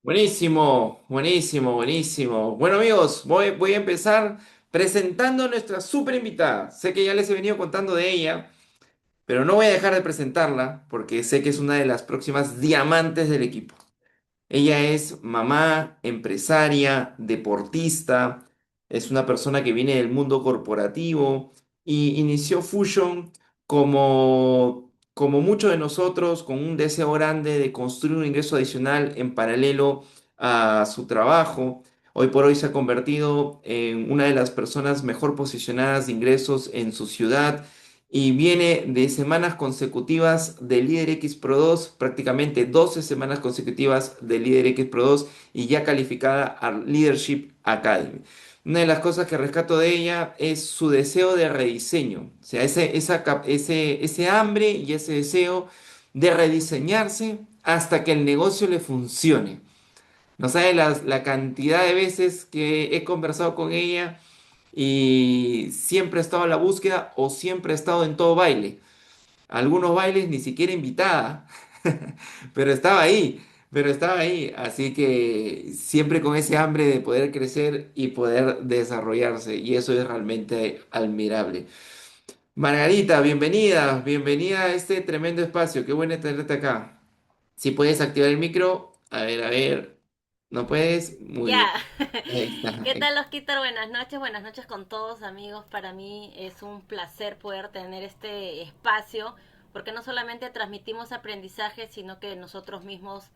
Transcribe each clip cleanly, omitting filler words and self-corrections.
Buenísimo, buenísimo, buenísimo. Bueno, amigos, voy a empezar presentando a nuestra súper invitada. Sé que ya les he venido contando de ella, pero no voy a dejar de presentarla porque sé que es una de las próximas diamantes del equipo. Ella es mamá, empresaria, deportista, es una persona que viene del mundo corporativo y inició Fusion como muchos de nosotros, con un deseo grande de construir un ingreso adicional en paralelo a su trabajo. Hoy por hoy se ha convertido en una de las personas mejor posicionadas de ingresos en su ciudad y viene de semanas consecutivas de Líder X Pro 2, prácticamente 12 semanas consecutivas de Líder X Pro 2 y ya calificada a Leadership Academy. Una de las cosas que rescato de ella es su deseo de rediseño, o sea, ese hambre y ese deseo de rediseñarse hasta que el negocio le funcione. No sabe la cantidad de veces que he conversado con ella y siempre ha estado en la búsqueda o siempre ha estado en todo baile. Algunos bailes ni siquiera invitada, pero estaba ahí, pero estaba ahí. Así que siempre con ese hambre de poder crecer y poder desarrollarse. Y eso es realmente admirable. Margarita, bienvenida, bienvenida a este tremendo espacio. Qué bueno tenerte acá. Si puedes activar el micro, a ver. ¿No puedes? Muy bien. Ya. Ahí está. ¿Qué tal, Osquitar? Buenas noches con todos, amigos. Para mí es un placer poder tener este espacio, porque no solamente transmitimos aprendizaje, sino que nosotros mismos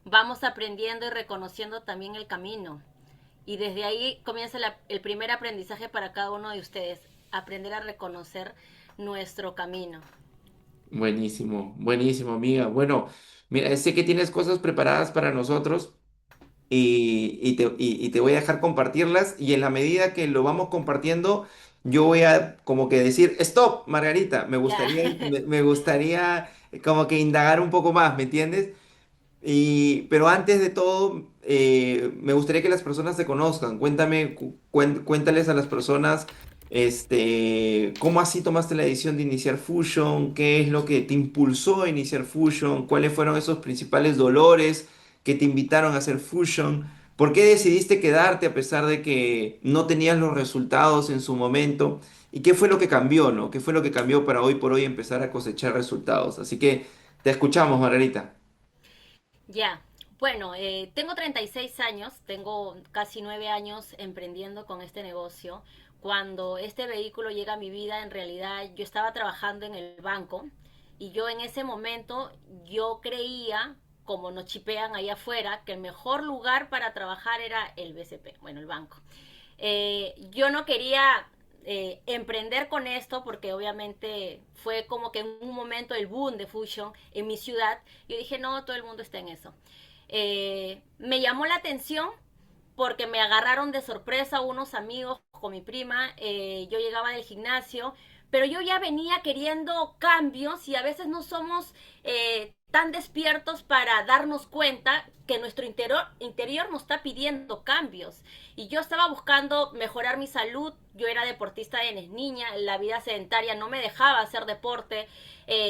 vamos aprendiendo y reconociendo también el camino. Y desde ahí comienza el primer aprendizaje para cada uno de ustedes, aprender a reconocer nuestro camino. Buenísimo, buenísimo, amiga. Bueno, mira, sé que tienes cosas preparadas para nosotros. Y te voy a dejar compartirlas y en la medida que lo vamos compartiendo, yo voy a como que decir, stop, Margarita, Ya. me gustaría como que indagar un poco más, ¿me entiendes? Pero antes de todo, me gustaría que las personas te conozcan. Cuéntame, cuéntales a las personas, cómo así tomaste la decisión de iniciar Fusion, qué es lo que te impulsó a iniciar Fusion, cuáles fueron esos principales dolores que te invitaron a hacer Fusion, por qué decidiste quedarte a pesar de que no tenías los resultados en su momento y qué fue lo que cambió, ¿no? ¿Qué fue lo que cambió para hoy por hoy empezar a cosechar resultados? Así que te escuchamos, Margarita. Ya, bueno, tengo 36 años, tengo casi 9 años emprendiendo con este negocio. Cuando este vehículo llega a mi vida, en realidad yo estaba trabajando en el banco y yo en ese momento yo creía, como nos chipean ahí afuera, que el mejor lugar para trabajar era el BCP, bueno, el banco. Yo no quería emprender con esto porque obviamente fue como que en un momento el boom de Fusion en mi ciudad. Yo dije, no, todo el mundo está en eso. Me llamó la atención porque me agarraron de sorpresa unos amigos con mi prima. Yo llegaba del gimnasio, pero yo ya venía queriendo cambios y a veces no somos tan despiertos para darnos cuenta que nuestro interior nos está pidiendo cambios. Y yo estaba buscando mejorar mi salud, yo era deportista de niña, la vida sedentaria no me dejaba hacer deporte,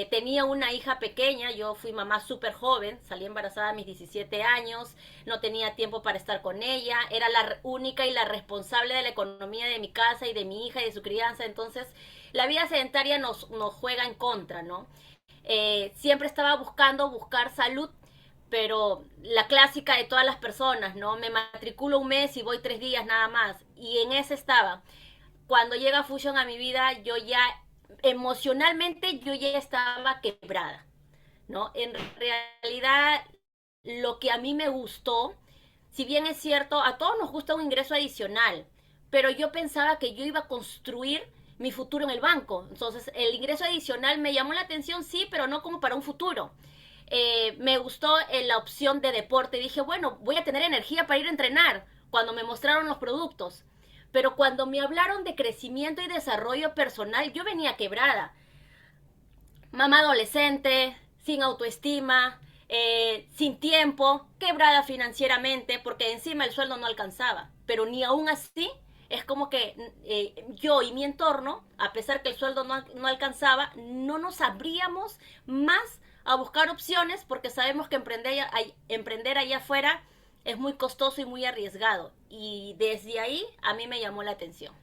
tenía una hija pequeña, yo fui mamá súper joven, salí embarazada a mis 17 años, no tenía tiempo para estar con ella, era la única y la responsable de la economía de mi casa y de mi hija y de su crianza, entonces la vida sedentaria nos juega en contra, ¿no? Siempre estaba buscar salud, pero la clásica de todas las personas, ¿no? Me matriculo un mes y voy 3 días nada más. Y en ese estaba. Cuando llega Fusion a mi vida, yo ya emocionalmente yo ya estaba quebrada, ¿no? En realidad, lo que a mí me gustó, si bien es cierto, a todos nos gusta un ingreso adicional, pero yo pensaba que yo iba a construir mi futuro en el banco. Entonces, el ingreso adicional me llamó la atención, sí, pero no como para un futuro. Me gustó la opción de deporte. Dije, bueno, voy a tener energía para ir a entrenar cuando me mostraron los productos. Pero cuando me hablaron de crecimiento y desarrollo personal, yo venía quebrada. Mamá adolescente, sin autoestima, sin tiempo, quebrada financieramente, porque encima el sueldo no alcanzaba. Pero ni aún así es como que yo y mi entorno, a pesar que el sueldo no alcanzaba, no nos abríamos más a buscar opciones porque sabemos que emprender allá afuera es muy costoso y muy arriesgado. Y desde ahí a mí me llamó la atención.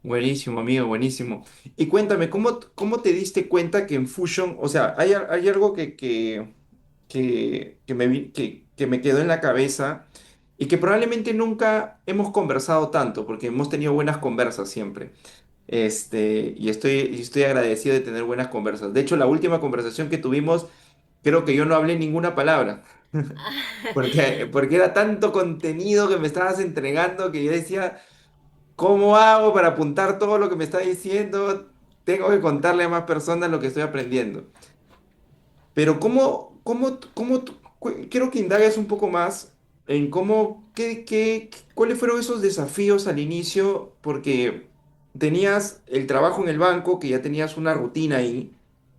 Buenísimo, amigo, buenísimo. Y cuéntame, ¿cómo te diste cuenta que en Fusion, o sea, hay algo que me quedó en la cabeza y que probablemente nunca hemos conversado tanto, porque hemos tenido buenas conversas siempre. Y estoy agradecido de tener buenas conversas. De hecho, la última conversación que tuvimos, creo que yo no hablé ninguna palabra, porque era tanto contenido que me estabas entregando que yo decía... ¿Cómo hago para apuntar todo lo que me está diciendo? Tengo que contarle a más personas lo que estoy aprendiendo. Pero quiero que indagues un poco más en cuáles fueron esos desafíos al inicio, porque tenías el trabajo en el banco, que ya tenías una rutina ahí,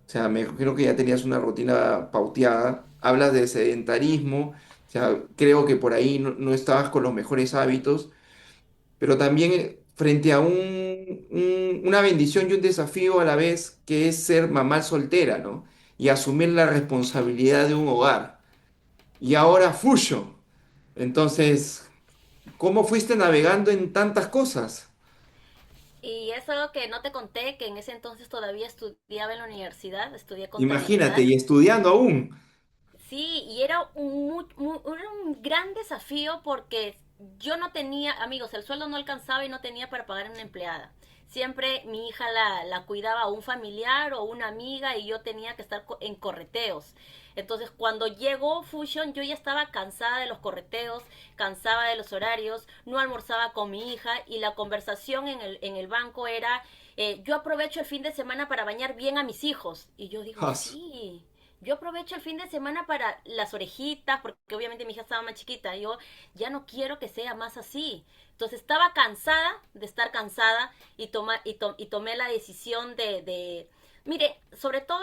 o sea, me creo que ya tenías una rutina pauteada, hablas de sedentarismo, o sea, creo que por ahí no estabas con los mejores hábitos, pero también frente a una bendición y un desafío a la vez, que es ser mamá soltera, ¿no? Y asumir la responsabilidad de un hogar. Y ahora Fuyo. Entonces, ¿cómo fuiste navegando en tantas cosas? Y eso que no te conté, que en ese entonces todavía estudiaba en la universidad, estudié Imagínate, contabilidad. y estudiando aún. Sí, y era era un gran desafío porque yo no tenía, amigos, el sueldo no alcanzaba y no tenía para pagar una empleada. Siempre mi hija la cuidaba a un familiar o una amiga y yo tenía que estar en correteos. Entonces, cuando llegó Fusion, yo ya estaba cansada de los correteos, cansada de los horarios, no almorzaba con mi hija y la conversación en el banco era, yo aprovecho el fin de semana para bañar bien a mis hijos. Y yo digo, Jas. sí, yo aprovecho el fin de semana para las orejitas, porque obviamente mi hija estaba más chiquita. Yo ya no quiero que sea más así. Entonces estaba cansada de estar cansada y tomé la decisión mire, sobre todo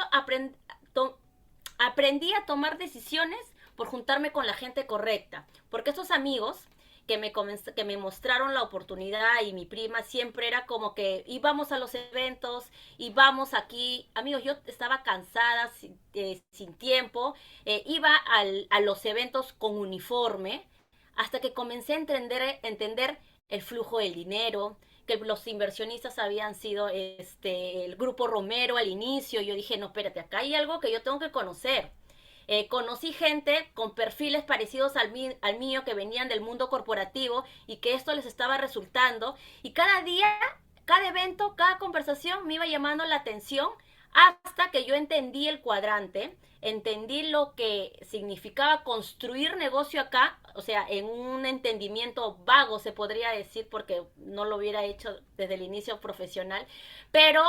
aprendí a tomar decisiones por juntarme con la gente correcta. Porque estos amigos que me mostraron la oportunidad y mi prima siempre era como que íbamos a los eventos, íbamos aquí, amigos, yo estaba cansada, sin tiempo, iba a los eventos con uniforme, hasta que comencé a entender el flujo del dinero, que los inversionistas habían sido el grupo Romero al inicio. Yo dije, no, espérate, acá hay algo que yo tengo que conocer. Conocí gente con perfiles parecidos al mío que venían del mundo corporativo y que esto les estaba resultando. Y cada día, cada evento, cada conversación me iba llamando la atención hasta que yo entendí el cuadrante, entendí lo que significaba construir negocio acá, o sea, en un entendimiento vago se podría decir porque no lo hubiera hecho desde el inicio profesional, pero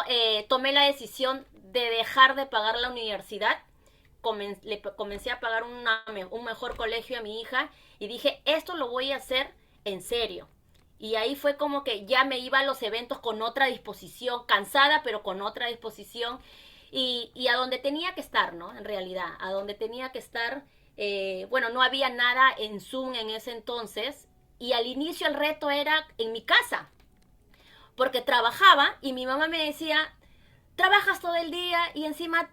tomé la decisión de dejar de pagar la universidad, le comencé a pagar un mejor colegio a mi hija y dije, esto lo voy a hacer en serio. Y ahí fue como que ya me iba a los eventos con otra disposición, cansada, pero con otra disposición. Y a donde tenía que estar, ¿no? En realidad, a donde tenía que estar. Bueno, no había nada en Zoom en ese entonces. Y al inicio el reto era en mi casa. Porque trabajaba y mi mamá me decía, trabajas todo el día y encima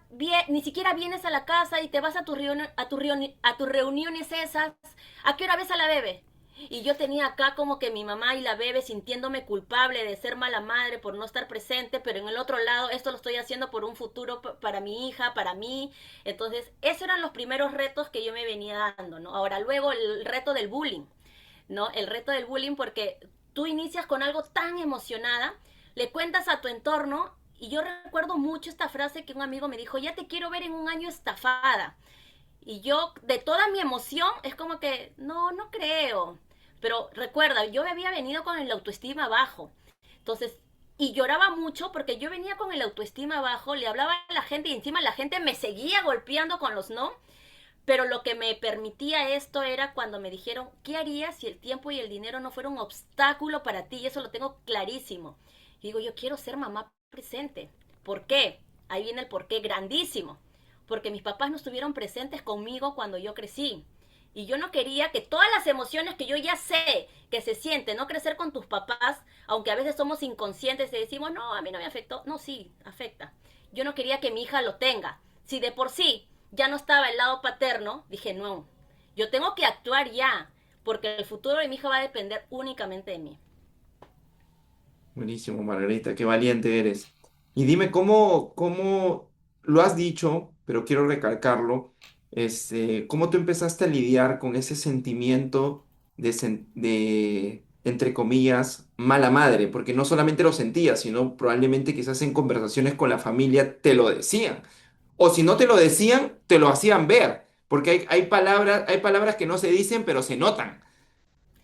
ni siquiera vienes a la casa y te vas a, a tus reuniones esas. ¿A qué hora ves a la bebé? Y yo tenía acá como que mi mamá y la bebé sintiéndome culpable de ser mala madre por no estar presente, pero en el otro lado esto lo estoy haciendo por un futuro para mi hija, para mí. Entonces, esos eran los primeros retos que yo me venía dando, ¿no? Ahora, luego el reto del bullying, ¿no? El reto del bullying porque tú inicias con algo tan emocionada, le cuentas a tu entorno y yo recuerdo mucho esta frase que un amigo me dijo, ya te quiero ver en un año estafada. Y yo, de toda mi emoción, es como que, no, no creo. Pero recuerda, yo había venido con el autoestima bajo. Entonces, y lloraba mucho porque yo venía con el autoestima bajo, le hablaba a la gente y encima la gente me seguía golpeando con los no. Pero lo que me permitía esto era cuando me dijeron, ¿qué harías si el tiempo y el dinero no fuera un obstáculo para ti? Y eso lo tengo clarísimo. Y digo, yo quiero ser mamá presente. ¿Por qué? Ahí viene el porqué grandísimo. Porque mis papás no estuvieron presentes conmigo cuando yo crecí. Y yo no quería que todas las emociones que yo ya sé que se sienten, no crecer con tus papás, aunque a veces somos inconscientes y decimos, no, a mí no me afectó. No, sí, afecta. Yo no quería que mi hija lo tenga. Si de por sí ya no estaba el lado paterno, dije, no, Yo tengo que actuar ya, porque el futuro de mi hija va a depender únicamente de mí. Buenísimo, Margarita, qué valiente eres. Y dime cómo lo has dicho, pero quiero recalcarlo, cómo tú empezaste a lidiar con ese sentimiento de, entre comillas, mala madre, porque no solamente lo sentías, sino probablemente quizás en conversaciones con la familia te lo decían. O si no te lo decían, te lo hacían ver, porque hay palabras que no se dicen, pero se notan.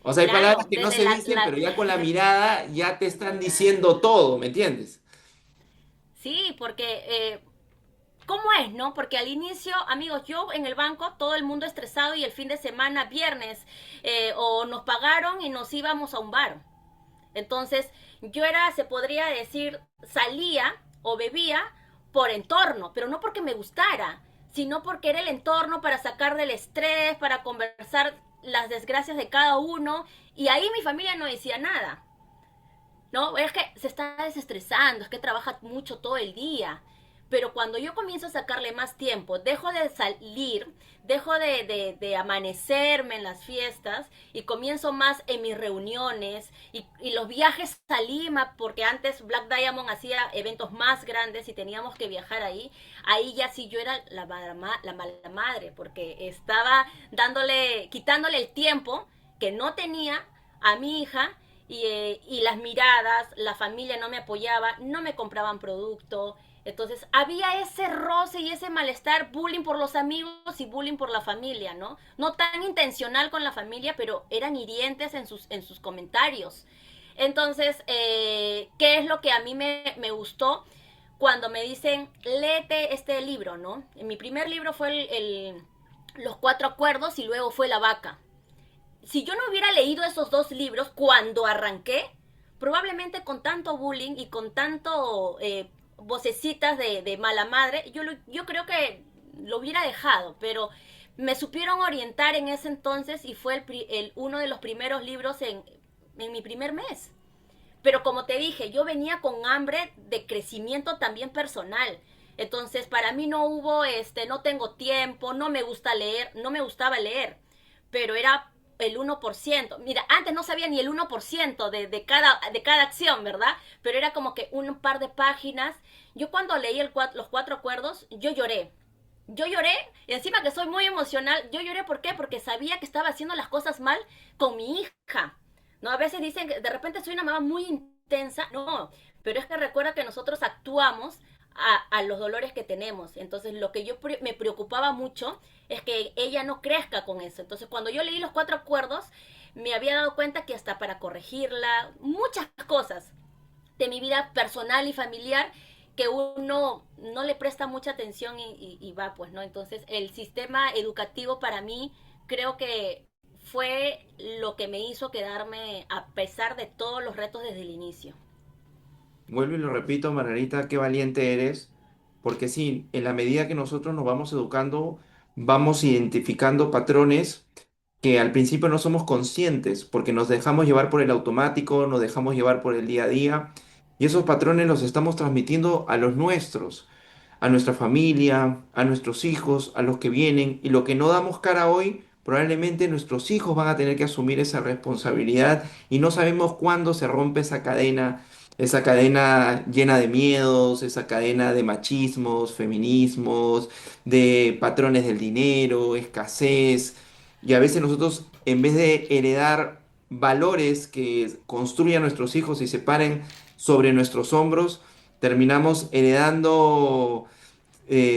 O sea, hay palabras Claro, que no desde se dicen, pero ya con la mirada ya te están diciendo todo, ¿me entiendes? Sí, porque ¿cómo es, no? Porque al inicio, amigos, yo en el banco, todo el mundo estresado y el fin de semana, viernes, o nos pagaron y nos íbamos a un bar. Entonces, yo era, se podría decir, salía o bebía por entorno, pero no porque me gustara, sino porque era el entorno para sacar del estrés, para conversar las desgracias de cada uno, y ahí mi familia no decía nada. No, es que se está desestresando, es que trabaja mucho todo el día. Pero cuando yo comienzo a sacarle más tiempo, dejo de salir, dejo de amanecerme en las fiestas y comienzo más en mis reuniones y los viajes a Lima, porque antes Black Diamond hacía eventos más grandes y teníamos que viajar ahí. Ahí ya sí yo era la mala madre, porque estaba dándole, quitándole el tiempo que no tenía a mi hija y las miradas, la familia no me apoyaba, no me compraban producto. Entonces había ese roce y ese malestar, bullying por los amigos y bullying por la familia, ¿no? No tan intencional con la familia, pero eran hirientes en sus comentarios. Entonces, ¿qué es lo que a mí me gustó? Cuando me dicen, léete este libro, ¿no? Mi primer libro fue Los Cuatro Acuerdos y luego fue La Vaca. Si yo no hubiera leído esos dos libros cuando arranqué, probablemente con tanto bullying y con tanto vocecitas de mala madre, yo creo que lo hubiera dejado, pero me supieron orientar en ese entonces y fue uno de los primeros libros en mi primer mes. Pero como te dije, yo venía con hambre de crecimiento también personal. Entonces, para mí no hubo, no tengo tiempo, no me gusta leer, no me gustaba leer, pero era el 1%. Mira, antes no sabía ni el 1% de cada acción, ¿verdad? Pero era como que un par de páginas. Yo cuando leí los cuatro acuerdos, yo lloré. Yo lloré, y encima que soy muy emocional, yo lloré ¿por qué? Porque sabía que estaba haciendo las cosas mal con mi hija. ¿No? A veces dicen que de repente soy una mamá muy intensa, no, pero es que recuerda que nosotros actuamos a los dolores que tenemos. Entonces, lo que yo me preocupaba mucho es que ella no crezca con eso. Entonces, cuando yo leí los cuatro acuerdos, me había dado cuenta que hasta para corregirla, muchas cosas de mi vida personal y familiar que uno no le presta mucha atención y va, pues, ¿no? Entonces, el sistema educativo para mí creo que fue lo que me hizo quedarme a pesar de todos los retos desde el inicio. Vuelvo y lo repito, Margarita, qué valiente eres, porque sí, en la medida que nosotros nos vamos educando, vamos identificando patrones que al principio no somos conscientes, porque nos dejamos llevar por el automático, nos dejamos llevar por el día a día, y esos patrones los estamos transmitiendo a los nuestros, a nuestra familia, a nuestros hijos, a los que vienen, y lo que no damos cara hoy, probablemente nuestros hijos van a tener que asumir esa responsabilidad, y no sabemos cuándo se rompe esa cadena llena de miedos, esa cadena de machismos, feminismos, de patrones del dinero, escasez. Y a veces nosotros, en vez de heredar valores que construyan nuestros hijos y se paren sobre nuestros hombros, terminamos heredando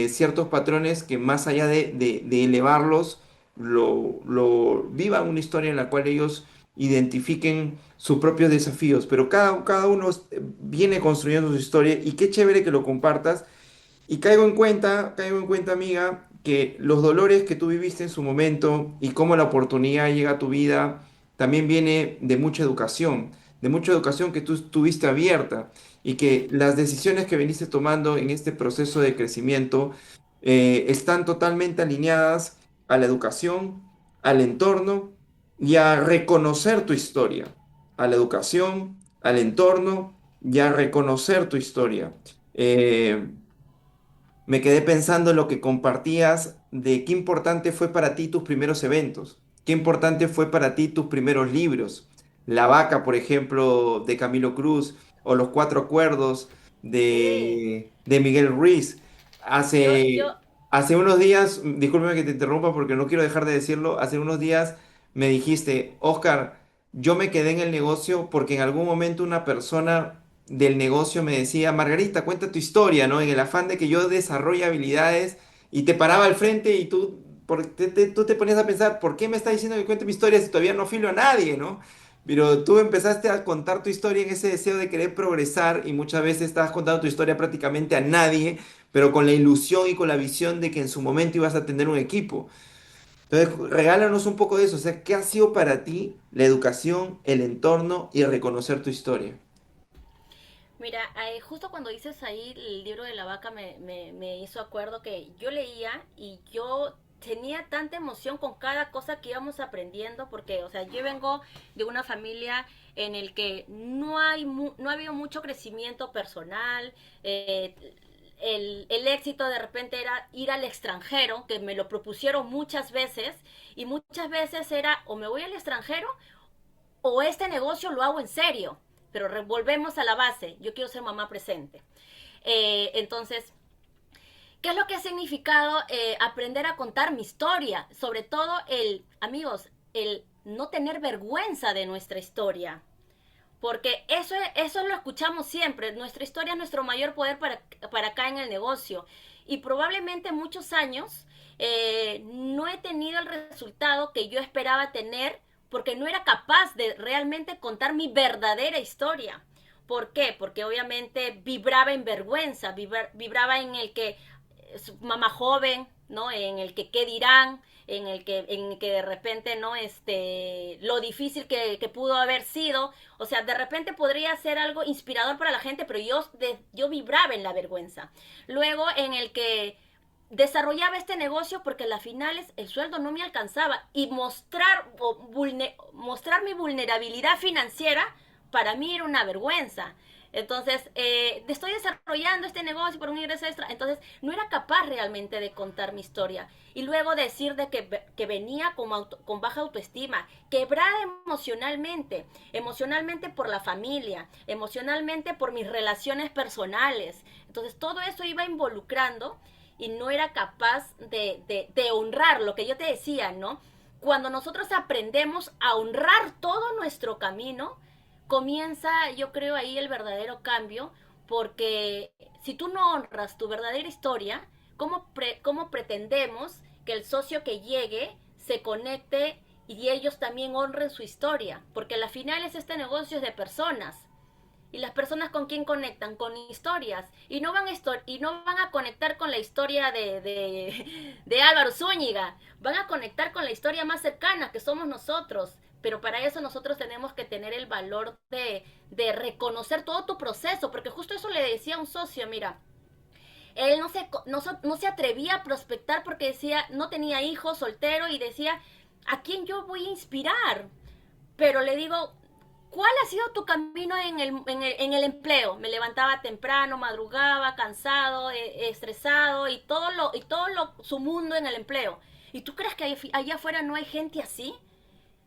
ciertos patrones que más allá de elevarlos, vivan una historia en la cual ellos identifiquen sus propios desafíos. Pero cada uno viene construyendo su historia y qué chévere que lo compartas y caigo en cuenta, amiga, que los dolores que tú viviste en su momento y cómo la oportunidad llega a tu vida también viene de mucha educación que tú tuviste abierta y que las decisiones que viniste tomando en este proceso de crecimiento están totalmente alineadas a la educación, al entorno y a reconocer tu historia, a la educación, al entorno y a reconocer tu historia. Me quedé pensando en lo que compartías de qué importante fue para ti tus primeros eventos, qué importante fue para ti tus primeros libros. La Vaca, por ejemplo, de Camilo Cruz, o Los Cuatro Acuerdos Sí, de Miguel Ruiz. yo, Hace unos días, discúlpeme que te interrumpa porque no quiero dejar de decirlo, hace unos días me dijiste, Oscar, yo me quedé en el negocio porque en algún momento una persona del negocio me decía, Margarita, cuenta tu historia, ¿no? En el afán de que yo desarrolle habilidades y te paraba al frente y tú te ponías a pensar, ¿por qué me está diciendo que cuente mi historia si todavía no filo a nadie, ¿no? Pero tú empezaste a contar tu historia en ese deseo de querer progresar y muchas veces estabas contando tu historia prácticamente a nadie, pero con la ilusión y con la visión de que en su momento ibas a tener un equipo. Entonces, regálanos un poco de eso, o sea, ¿qué ha sido para ti la educación, el entorno y reconocer tu historia? mira, justo cuando dices ahí el libro de la vaca me hizo acuerdo que yo leía y yo tenía tanta emoción con cada cosa que íbamos aprendiendo porque, o sea, yo vengo de una familia en el que no ha habido mucho crecimiento personal, el éxito de repente era ir al extranjero, que me lo propusieron muchas veces, y muchas veces era o me voy al extranjero o este negocio lo hago en serio. Pero volvemos a la base, yo quiero ser mamá presente. Entonces, ¿qué es lo que ha significado aprender a contar mi historia? Sobre todo amigos, el no tener vergüenza de nuestra historia. Porque eso lo escuchamos siempre. Nuestra historia es nuestro mayor poder para acá en el negocio. Y probablemente muchos años no he tenido el resultado que yo esperaba tener porque no era capaz de realmente contar mi verdadera historia. ¿Por qué? Porque obviamente vibraba en vergüenza, vibraba en el que mamá joven, ¿no? En el que qué dirán, en el que de repente no lo difícil que pudo haber sido, o sea, de repente podría ser algo inspirador para la gente, pero yo vibraba en la vergüenza. Luego en el que desarrollaba este negocio porque a las finales el sueldo no me alcanzaba y mostrar mi vulnerabilidad financiera para mí era una vergüenza. Entonces, estoy desarrollando este negocio por un ingreso extra. Entonces, no era capaz realmente de contar mi historia. Y luego decir de que venía con baja autoestima, quebrada emocionalmente. Emocionalmente por la familia, emocionalmente por mis relaciones personales. Entonces, todo eso iba involucrando y no era capaz de honrar lo que yo te decía, ¿no? Cuando nosotros aprendemos a honrar todo nuestro camino, comienza, yo creo, ahí el verdadero cambio, porque si tú no honras tu verdadera historia, ¿cómo pretendemos que el socio que llegue se conecte y ellos también honren su historia? Porque al final este negocio es de personas. ¿Y las personas con quién conectan? Con historias. Y no van a conectar con la historia de Álvaro Zúñiga. Van a conectar con la historia más cercana, que somos nosotros. Pero para eso nosotros tenemos que tener el valor de reconocer todo tu proceso. Porque justo eso le decía a un socio, mira, él no se atrevía a prospectar porque decía, no tenía hijos, soltero, y decía, ¿a quién yo voy a inspirar? Pero le digo, ¿cuál ha sido tu camino en el empleo? Me levantaba temprano, madrugaba, cansado, estresado su mundo en el empleo. ¿Y tú crees que allá afuera no hay gente así?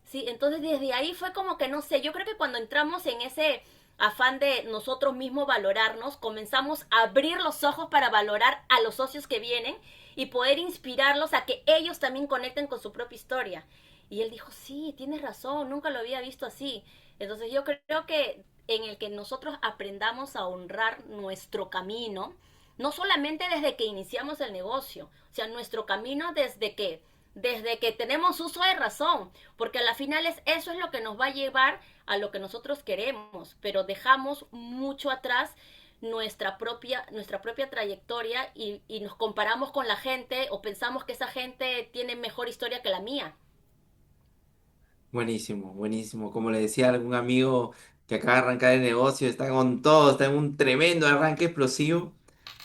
Sí, entonces desde ahí fue como que no sé, yo creo que cuando entramos en ese afán de nosotros mismos valorarnos, comenzamos a abrir los ojos para valorar a los socios que vienen y poder inspirarlos a que ellos también conecten con su propia historia. Y él dijo, sí, tienes razón, nunca lo había visto así. Entonces yo creo que en el que nosotros aprendamos a honrar nuestro camino, no solamente desde que iniciamos el negocio, o sea, nuestro camino desde que tenemos uso de razón, porque a la final eso es lo que nos va a llevar a lo que nosotros queremos, pero dejamos mucho atrás nuestra propia trayectoria y nos comparamos con la gente o pensamos que esa gente tiene mejor historia que la mía. Buenísimo, buenísimo. Como le decía a algún amigo que acaba de arrancar el negocio, está con todo, está en un tremendo arranque explosivo.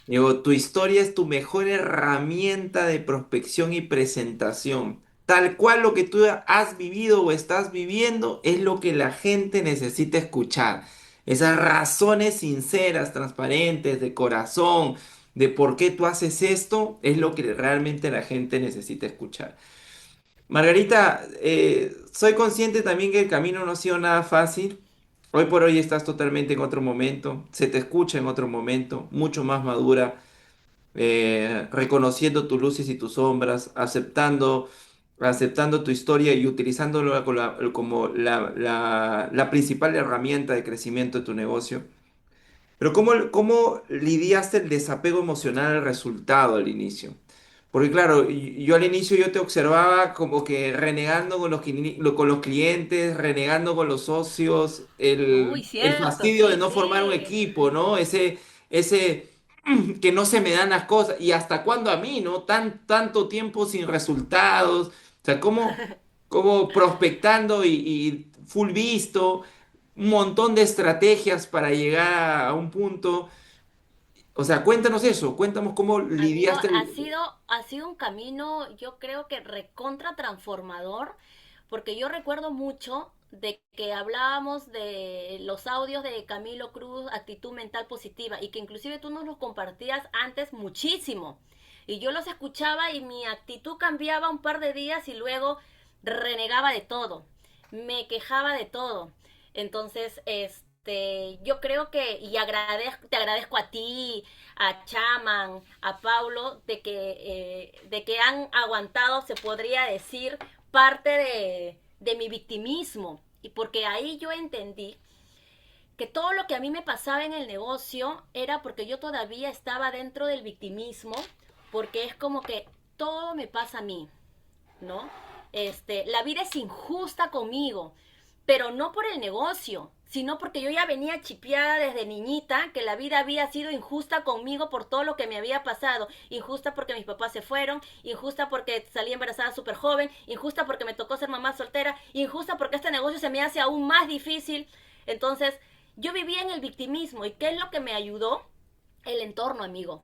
Digo, tu historia es tu mejor herramienta de prospección y presentación. Tal cual lo que tú has vivido o estás viviendo es lo que la gente necesita escuchar. Esas razones sinceras, transparentes, de corazón, de por qué tú haces esto, es lo que realmente la gente necesita escuchar. Margarita, soy consciente también que el camino no ha sido nada fácil. Hoy por hoy estás totalmente en otro momento, se te escucha en otro momento, mucho más madura, reconociendo tus luces y tus sombras, aceptando tu historia y utilizándola como la principal herramienta de crecimiento de tu negocio. Pero ¿cómo lidiaste el desapego emocional al resultado al inicio? Porque claro, yo al inicio yo te observaba como que renegando con con los clientes, renegando con los socios, Uy, el cierto, fastidio de sí, no formar un sí. equipo, ¿no? Ese que no se me dan las cosas. ¿Y hasta cuándo a mí, no? Tanto tiempo sin resultados. O sea, como prospectando y full visto, un montón de estrategias para llegar a un punto. O sea, cuéntanos eso, cuéntanos cómo Amigo, lidiaste ha sido un camino, yo creo que recontra transformador, porque yo recuerdo mucho de que hablábamos de los audios de Camilo Cruz, actitud mental positiva, y que inclusive tú nos los compartías antes muchísimo. Y yo los escuchaba y mi actitud cambiaba un par de días y luego renegaba de todo, me quejaba de todo. Entonces, yo creo que, y te agradezco a ti, a Chaman, a Paulo, de que han aguantado, se podría decir, parte de mi victimismo. Y porque ahí yo entendí que todo lo que a mí me pasaba en el negocio era porque yo todavía estaba dentro del victimismo, porque es como que todo me pasa a mí, ¿no? La vida es injusta conmigo, pero no por el negocio, sino porque yo ya venía chipeada desde niñita, que la vida había sido injusta conmigo por todo lo que me había pasado, injusta porque mis papás se fueron, injusta porque salí embarazada súper joven, injusta porque me tocó ser mamá soltera, injusta porque este negocio se me hace aún más difícil. Entonces, yo vivía en el victimismo. ¿Y qué es lo que me ayudó? El entorno, amigo.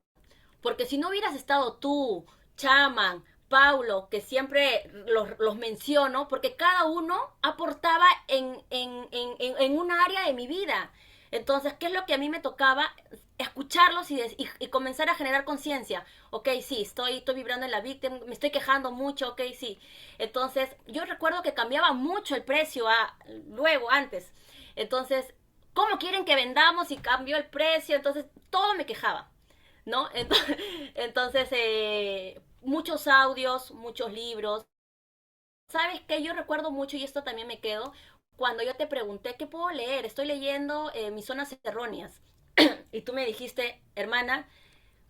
Porque si no hubieras estado tú, Chaman, Paulo, que siempre los menciono, porque cada uno aportaba en un área de mi vida. Entonces, ¿qué es lo que a mí me tocaba? Escucharlos y comenzar a generar conciencia. Ok, sí, estoy vibrando en la víctima, me estoy quejando mucho, ok, sí. Entonces, yo recuerdo que cambiaba mucho el precio luego, antes. Entonces, ¿cómo quieren que vendamos y cambió el precio? Entonces, todo me quejaba. ¿No? Entonces, muchos audios, muchos libros. ¿Sabes qué? Yo recuerdo mucho, y esto también me quedo, cuando yo te pregunté, ¿qué puedo leer? Estoy leyendo Mis zonas erróneas. Y tú me dijiste, hermana,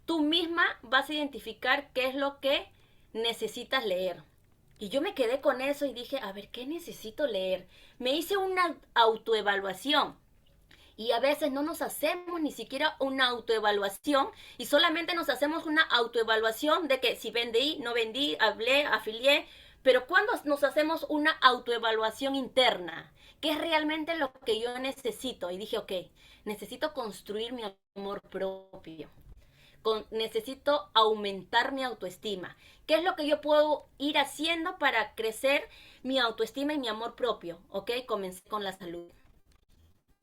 tú misma vas a identificar qué es lo que necesitas leer. Y yo me quedé con eso y dije, a ver, ¿qué necesito leer? Me hice una autoevaluación y a veces no nos hacemos ni siquiera una autoevaluación y solamente nos hacemos una autoevaluación de que si vendí, no vendí, hablé, afilié, pero cuando nos hacemos una autoevaluación interna, ¿qué es realmente lo que yo necesito? Y dije, ok, necesito construir mi amor propio. Necesito aumentar mi autoestima. ¿Qué es lo que yo puedo ir haciendo para crecer mi autoestima y mi amor propio? ¿Ok? Comencé con la salud.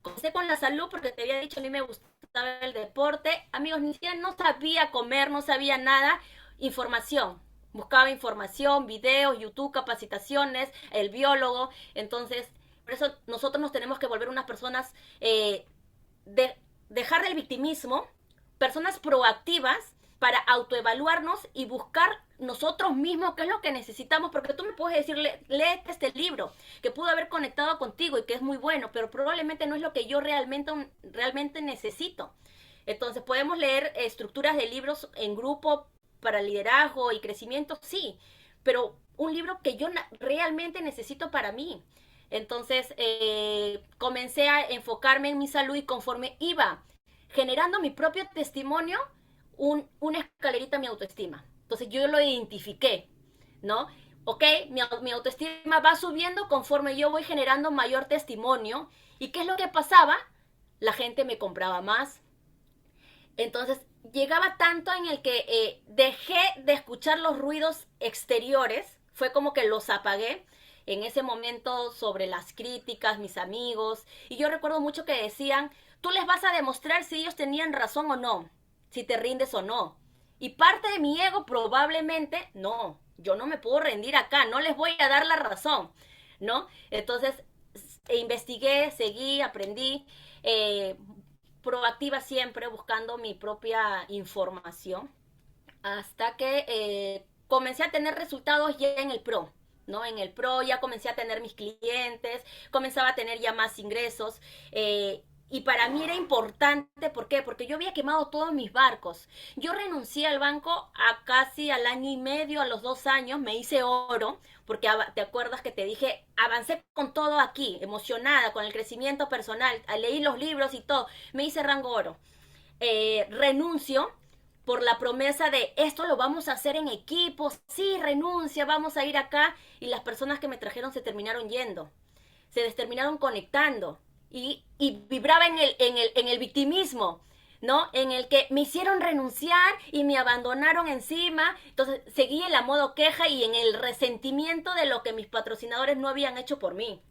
Comencé con la salud porque te había dicho, a mí me gustaba el deporte. Amigos, ni siquiera no sabía comer, no sabía nada. Información. Buscaba información, videos, YouTube, capacitaciones, el biólogo. Entonces, por eso nosotros nos tenemos que volver unas personas, dejar del victimismo, personas proactivas para autoevaluarnos y buscar nosotros mismos qué es lo que necesitamos, porque tú me puedes decir, léete este libro, que pudo haber conectado contigo y que es muy bueno, pero probablemente no es lo que yo realmente necesito. Entonces, podemos leer estructuras de libros en grupo para liderazgo y crecimiento, sí, pero un libro que yo realmente necesito para mí. Entonces, comencé a enfocarme en mi salud y conforme iba generando mi propio testimonio, una escalerita a mi autoestima. Entonces yo lo identifiqué, ¿no? Ok, mi autoestima va subiendo conforme yo voy generando mayor testimonio. ¿Y qué es lo que pasaba? La gente me compraba más. Entonces llegaba tanto en el que dejé de escuchar los ruidos exteriores, fue como que los apagué en ese momento sobre las críticas, mis amigos, y yo recuerdo mucho que decían, tú les vas a demostrar si ellos tenían razón o no. si te rindes o no. Y parte de mi ego probablemente, no, yo no me puedo rendir acá, no les voy a dar la razón, ¿no? Entonces, investigué, seguí, aprendí, eh, proactiva siempre, buscando mi propia información, hasta que comencé a tener resultados ya en el pro. ¿No? En el pro ya comencé a tener mis clientes, comenzaba a tener ya más ingresos, y para mí era importante, ¿por qué? Porque yo había quemado todos mis barcos. Yo renuncié al banco a casi al año y medio, a los 2 años, me hice oro, porque te acuerdas que te dije, avancé con todo aquí, emocionada, con el crecimiento personal, leí los libros y todo, me hice rango oro. Renuncio por la promesa de esto lo vamos a hacer en equipo, sí, renuncia, vamos a ir acá, y las personas que me trajeron se terminaron yendo, se terminaron conectando, y vibraba en el victimismo, ¿no? En el que me hicieron renunciar y me abandonaron encima, entonces seguí en la modo queja y en el resentimiento de lo que mis patrocinadores no habían hecho por mí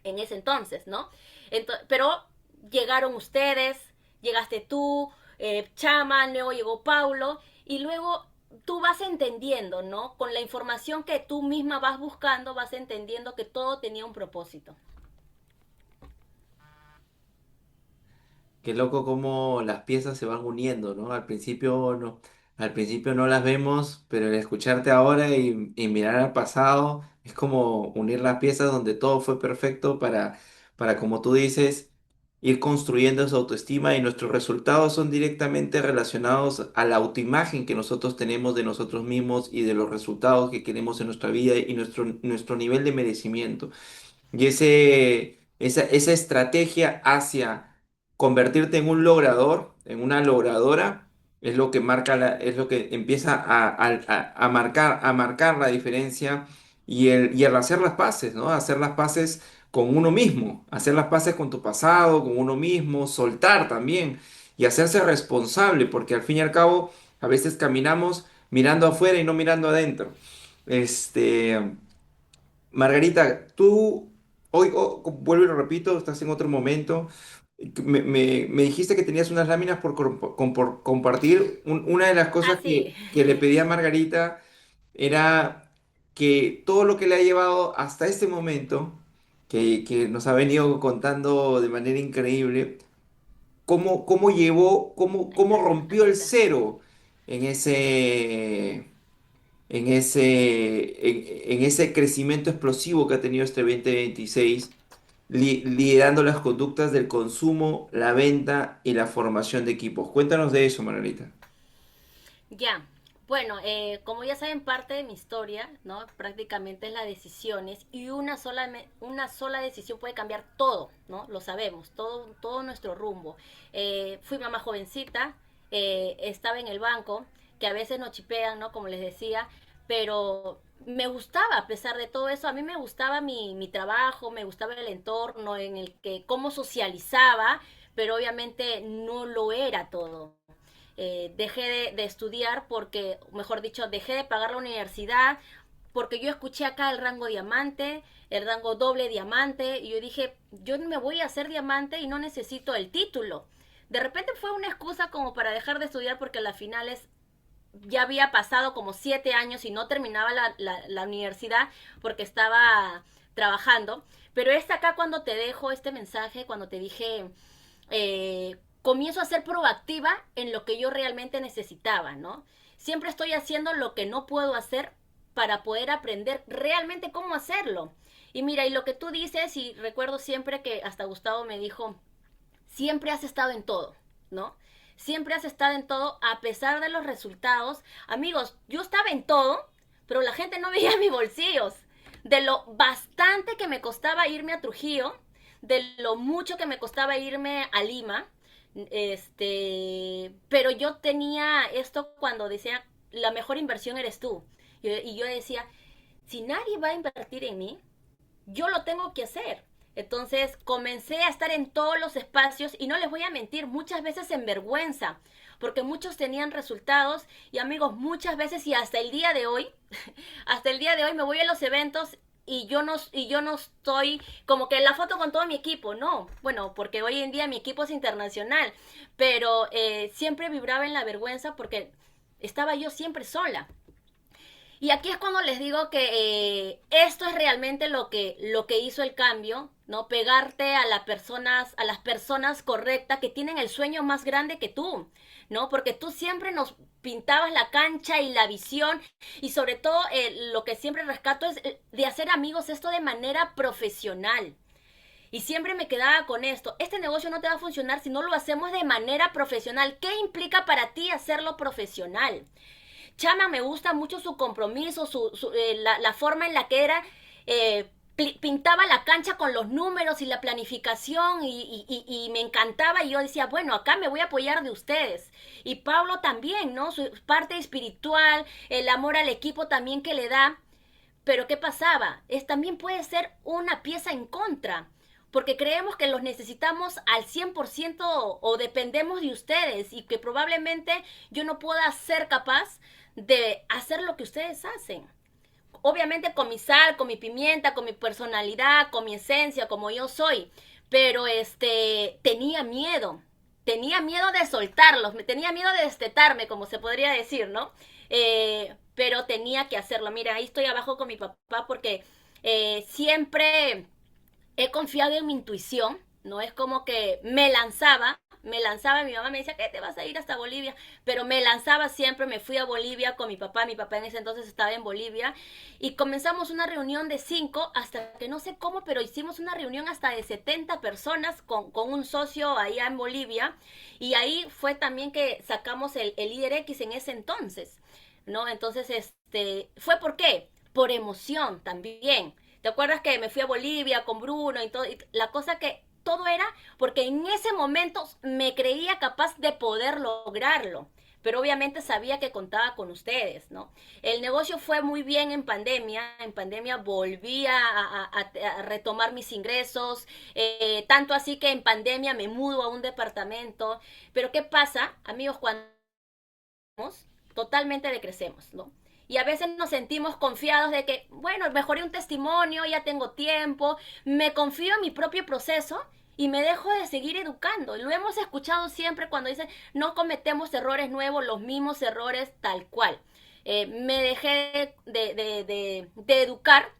en ese entonces, ¿no? Pero llegaron ustedes, llegaste tú, Chama, luego llegó Paulo, y luego tú vas entendiendo, ¿no? Con la información que tú misma vas buscando, vas entendiendo que todo tenía un propósito. Qué loco cómo las piezas se van uniendo, ¿no? Al principio no las vemos, pero el escucharte ahora y mirar al pasado es como unir las piezas donde todo fue perfecto para, como tú dices, ir construyendo esa autoestima y nuestros resultados son directamente relacionados a la autoimagen que nosotros tenemos de nosotros mismos y de los resultados que queremos en nuestra vida y nuestro nivel de merecimiento. Y esa estrategia hacia convertirte en un logrador, en una logradora, es lo que es lo que empieza a marcar la diferencia y el hacer las paces, ¿no? Hacer las paces con uno mismo, hacer las paces con tu pasado, con uno mismo, soltar también y hacerse responsable, porque al fin y al cabo a veces caminamos mirando afuera y no mirando adentro. Este. Margarita, tú hoy, vuelvo y lo repito, estás en otro momento. Me dijiste que tenías unas láminas por compartir. Una de las Ah, cosas sí. que le pedí a Margarita era que todo lo que le ha llevado hasta este momento, que nos ha venido contando de manera increíble, cómo llevó, cómo rompió el cero en ese crecimiento explosivo que ha tenido este 2026, liderando las conductas del consumo, la venta y la formación de equipos. Cuéntanos de eso, Manuelita. Ya, bueno, como ya saben, parte de mi historia, ¿no? Prácticamente es las decisiones, y una sola decisión puede cambiar todo, ¿no? Lo sabemos, todo nuestro rumbo. Fui mamá jovencita, estaba en el banco, que a veces nos chipean, ¿no? Como les decía, pero me gustaba, a pesar de todo eso, a mí me gustaba mi trabajo, me gustaba el entorno en el que, cómo socializaba, pero obviamente no lo era todo. Dejé de estudiar porque, mejor dicho, dejé de pagar la universidad porque yo escuché acá el rango diamante, el rango doble diamante, y yo dije, yo me voy a hacer diamante y no necesito el título. De repente fue una excusa como para dejar de estudiar, porque las finales ya había pasado como 7 años y no terminaba la universidad porque estaba trabajando. Pero es acá cuando te dejo este mensaje, cuando te dije, comienzo a ser proactiva en lo que yo realmente necesitaba, ¿no? Siempre estoy haciendo lo que no puedo hacer para poder aprender realmente cómo hacerlo. Y mira, y lo que tú dices, y recuerdo siempre que hasta Gustavo me dijo, siempre has estado en todo, ¿no? Siempre has estado en todo a pesar de los resultados. Amigos, yo estaba en todo, pero la gente no veía mis bolsillos. De lo bastante que me costaba irme a Trujillo, de lo mucho que me costaba irme a Lima, pero yo tenía esto cuando decía, la mejor inversión eres tú. Y yo decía, si nadie va a invertir en mí, yo lo tengo que hacer. Entonces comencé a estar en todos los espacios, y no les voy a mentir, muchas veces en vergüenza, porque muchos tenían resultados, y amigos, muchas veces y hasta el día de hoy, hasta el día de hoy me voy a los eventos y yo no estoy como que en la foto con todo mi equipo, no. Bueno, porque hoy en día mi equipo es internacional, pero siempre vibraba en la vergüenza porque estaba yo siempre sola. Y aquí es cuando les digo que esto es realmente lo que hizo el cambio, ¿no? Pegarte a las personas correctas que tienen el sueño más grande que tú, ¿no? Porque tú siempre nos pintabas la cancha y la visión y sobre todo lo que siempre rescato es de hacer amigos esto de manera profesional. Y siempre me quedaba con esto, este negocio no te va a funcionar si no lo hacemos de manera profesional. ¿Qué implica para ti hacerlo profesional? Chama me gusta mucho su compromiso, la forma en la que era, pintaba la cancha con los números y la planificación y me encantaba y yo decía, bueno, acá me voy a apoyar de ustedes. Y Pablo también, ¿no? Su parte espiritual, el amor al equipo también que le da. Pero ¿qué pasaba? También puede ser una pieza en contra porque creemos que los necesitamos al 100% o dependemos de ustedes y que probablemente yo no pueda ser capaz de hacer lo que ustedes hacen. Obviamente con mi sal, con mi pimienta, con mi personalidad, con mi esencia, como yo soy, pero tenía miedo de soltarlos, me tenía miedo de destetarme, como se podría decir, ¿no? Pero tenía que hacerlo. Mira, ahí estoy abajo con mi papá porque siempre he confiado en mi intuición, no es como que me lanzaba, mi mamá me decía que te vas a ir hasta Bolivia, pero me lanzaba siempre, me fui a Bolivia con mi papá en ese entonces estaba en Bolivia, y comenzamos una reunión de 5, hasta que no sé cómo, pero hicimos una reunión hasta de 70 personas con un socio allá en Bolivia, y ahí fue también que sacamos el líder X en ese entonces, ¿no? Entonces, ¿fue por qué? Por emoción también. ¿Te acuerdas que me fui a Bolivia con Bruno y todo? Y la cosa que todo era porque en ese momento me creía capaz de poder lograrlo. Pero obviamente sabía que contaba con ustedes, ¿no? El negocio fue muy bien en pandemia. En pandemia volví a retomar mis ingresos. Tanto así que en pandemia me mudo a un departamento. Pero ¿qué pasa, amigos? Cuando totalmente decrecemos, ¿no? Y a veces nos sentimos confiados de que, bueno, mejoré un testimonio, ya tengo tiempo, me confío en mi propio proceso y me dejo de seguir educando. Lo hemos escuchado siempre cuando dicen, no cometemos errores nuevos, los mismos errores tal cual. Me dejé de educar,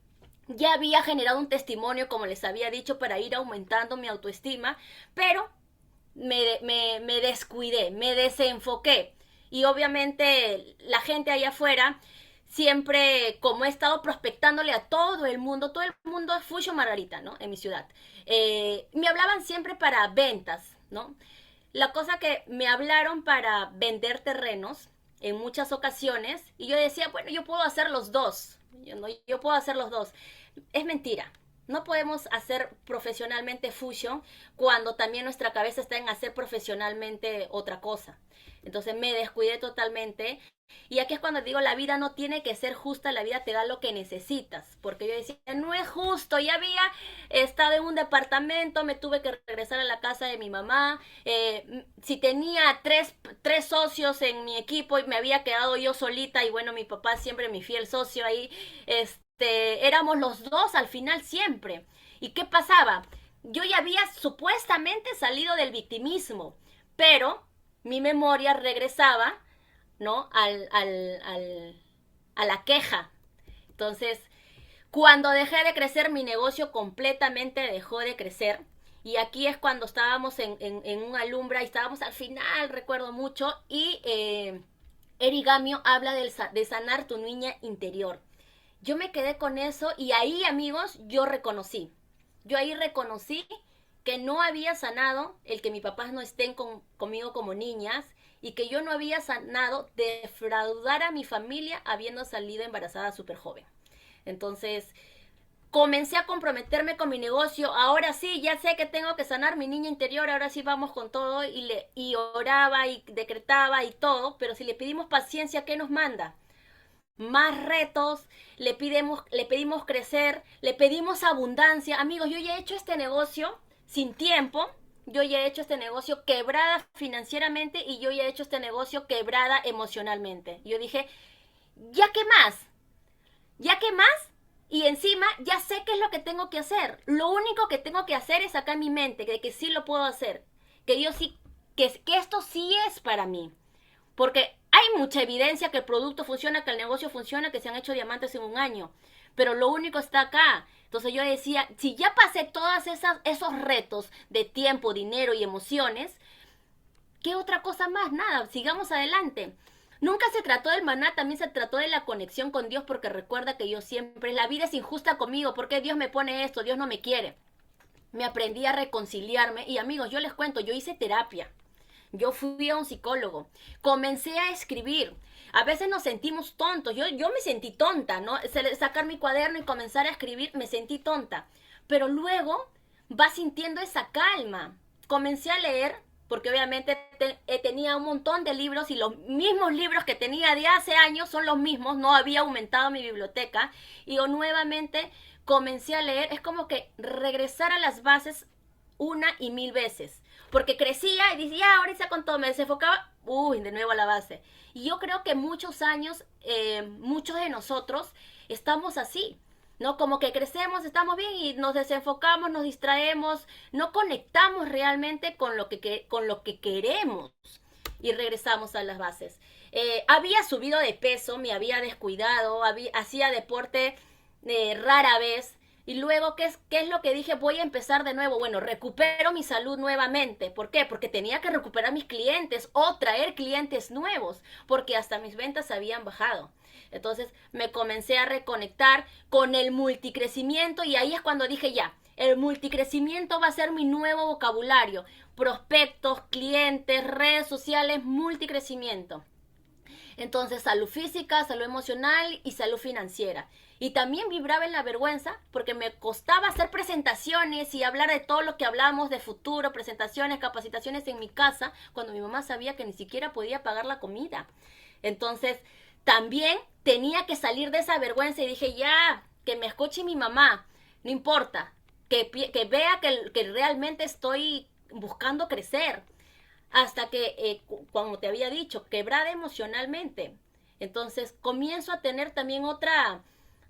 ya había generado un testimonio, como les había dicho, para ir aumentando mi autoestima, pero me descuidé, me desenfoqué. Y obviamente la gente allá afuera, siempre como he estado prospectándole a todo el mundo es Fusion Margarita, ¿no? En mi ciudad. Me hablaban siempre para ventas, ¿no? La cosa que me hablaron para vender terrenos en muchas ocasiones y yo decía, bueno, yo puedo hacer los dos. Yo puedo hacer los dos. Es mentira. No podemos hacer profesionalmente fusion cuando también nuestra cabeza está en hacer profesionalmente otra cosa. Entonces me descuidé totalmente. Y aquí es cuando digo, la vida no tiene que ser justa, la vida te da lo que necesitas. Porque yo decía, no es justo, ya había estado en un departamento, me tuve que regresar a la casa de mi mamá. Si tenía tres socios en mi equipo y me había quedado yo solita, y bueno, mi papá siempre mi fiel socio ahí, éramos los dos al final siempre. ¿Y qué pasaba? Yo ya había supuestamente salido del victimismo, pero mi memoria regresaba, ¿no? A la queja. Entonces, cuando dejé de crecer, mi negocio completamente dejó de crecer. Y aquí es cuando estábamos en un alumbra y estábamos al final, recuerdo mucho, y Erigamio habla de sanar tu niña interior. Yo me quedé con eso y ahí, amigos, yo reconocí. Yo ahí reconocí que no había sanado el que mis papás no estén conmigo como niñas y que yo no había sanado defraudar a mi familia habiendo salido embarazada súper joven. Entonces, comencé a comprometerme con mi negocio. Ahora sí, ya sé que tengo que sanar mi niña interior. Ahora sí vamos con todo y oraba y decretaba y todo. Pero si le pedimos paciencia, ¿qué nos manda? Más retos, le pedimos crecer, le pedimos abundancia. Amigos, yo ya he hecho este negocio sin tiempo, yo ya he hecho este negocio quebrada financieramente y yo ya he hecho este negocio quebrada emocionalmente. Yo dije, ¿ya qué más? ¿Ya qué más? y encima ya sé qué es lo que tengo que hacer. Lo único que tengo que hacer es sacar mi mente de que sí lo puedo hacer, que yo sí, que esto sí es para mí. Porque hay mucha evidencia que el producto funciona, que el negocio funciona, que se han hecho diamantes en un año. Pero lo único está acá. Entonces yo decía, si ya pasé todos esos retos de tiempo, dinero y emociones, ¿qué otra cosa más? Nada, sigamos adelante. Nunca se trató del maná, también se trató de la conexión con Dios, porque recuerda que yo siempre, la vida es injusta conmigo, porque Dios me pone esto, Dios no me quiere. Me aprendí a reconciliarme y amigos, yo les cuento, yo hice terapia. Yo fui a un psicólogo, comencé a escribir. A veces nos sentimos tontos. Yo me sentí tonta, ¿no? Sacar mi cuaderno y comenzar a escribir, me sentí tonta. Pero luego vas sintiendo esa calma. Comencé a leer, porque obviamente tenía un montón de libros y los mismos libros que tenía de hace años son los mismos, no había aumentado mi biblioteca. Y yo nuevamente comencé a leer, es como que regresar a las bases una y mil veces. Porque crecía y decía, ya, ahorita con todo, me desenfocaba, uy, de nuevo a la base. Y yo creo que muchos años, muchos de nosotros estamos así, ¿no? Como que crecemos, estamos bien y nos desenfocamos, nos distraemos, no conectamos realmente con lo que queremos y regresamos a las bases. Había subido de peso, me había descuidado, hacía deporte rara vez. Y luego, ¿qué es lo que dije? Voy a empezar de nuevo. Bueno, recupero mi salud nuevamente. ¿Por qué? Porque tenía que recuperar mis clientes o traer clientes nuevos, porque hasta mis ventas habían bajado. Entonces me comencé a reconectar con el multicrecimiento y ahí es cuando dije ya, el multicrecimiento va a ser mi nuevo vocabulario. Prospectos, clientes, redes sociales, multicrecimiento. Entonces, salud física, salud emocional y salud financiera. Y también vibraba en la vergüenza porque me costaba hacer presentaciones y hablar de todo lo que hablamos de futuro, presentaciones, capacitaciones en mi casa, cuando mi mamá sabía que ni siquiera podía pagar la comida. Entonces, también tenía que salir de esa vergüenza y dije, ya, que me escuche mi mamá, no importa, que vea que realmente estoy buscando crecer hasta que, como te había dicho, quebrada emocionalmente. Entonces comienzo a tener también otra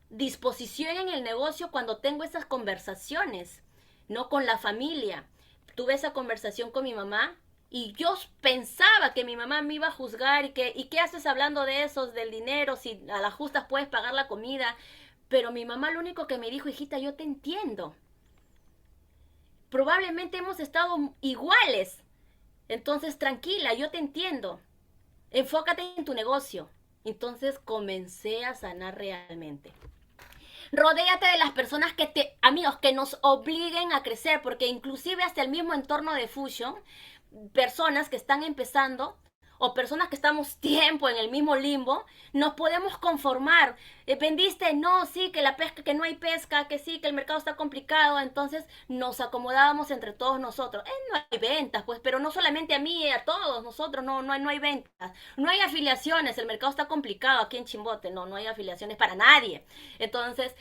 disposición en el negocio cuando tengo esas conversaciones, no con la familia. Tuve esa conversación con mi mamá y yo pensaba que mi mamá me iba a juzgar y qué haces hablando de esos, del dinero, si a las justas puedes pagar la comida. Pero mi mamá lo único que me dijo, hijita, yo te entiendo. Probablemente hemos estado iguales, entonces, tranquila, yo te entiendo. Enfócate en tu negocio. Entonces comencé a sanar realmente. Rodéate de las personas amigos, que nos obliguen a crecer, porque inclusive hasta el mismo entorno de Fusion, personas que están empezando o personas que estamos tiempo en el mismo limbo, nos podemos conformar. Vendiste, no, sí, que la pesca, que no hay pesca, que sí, que el mercado está complicado, entonces nos acomodábamos entre todos nosotros. No hay ventas, pues, pero no solamente a mí, a todos nosotros, no hay ventas. No hay afiliaciones, el mercado está complicado aquí en Chimbote, no hay afiliaciones para nadie. Entonces,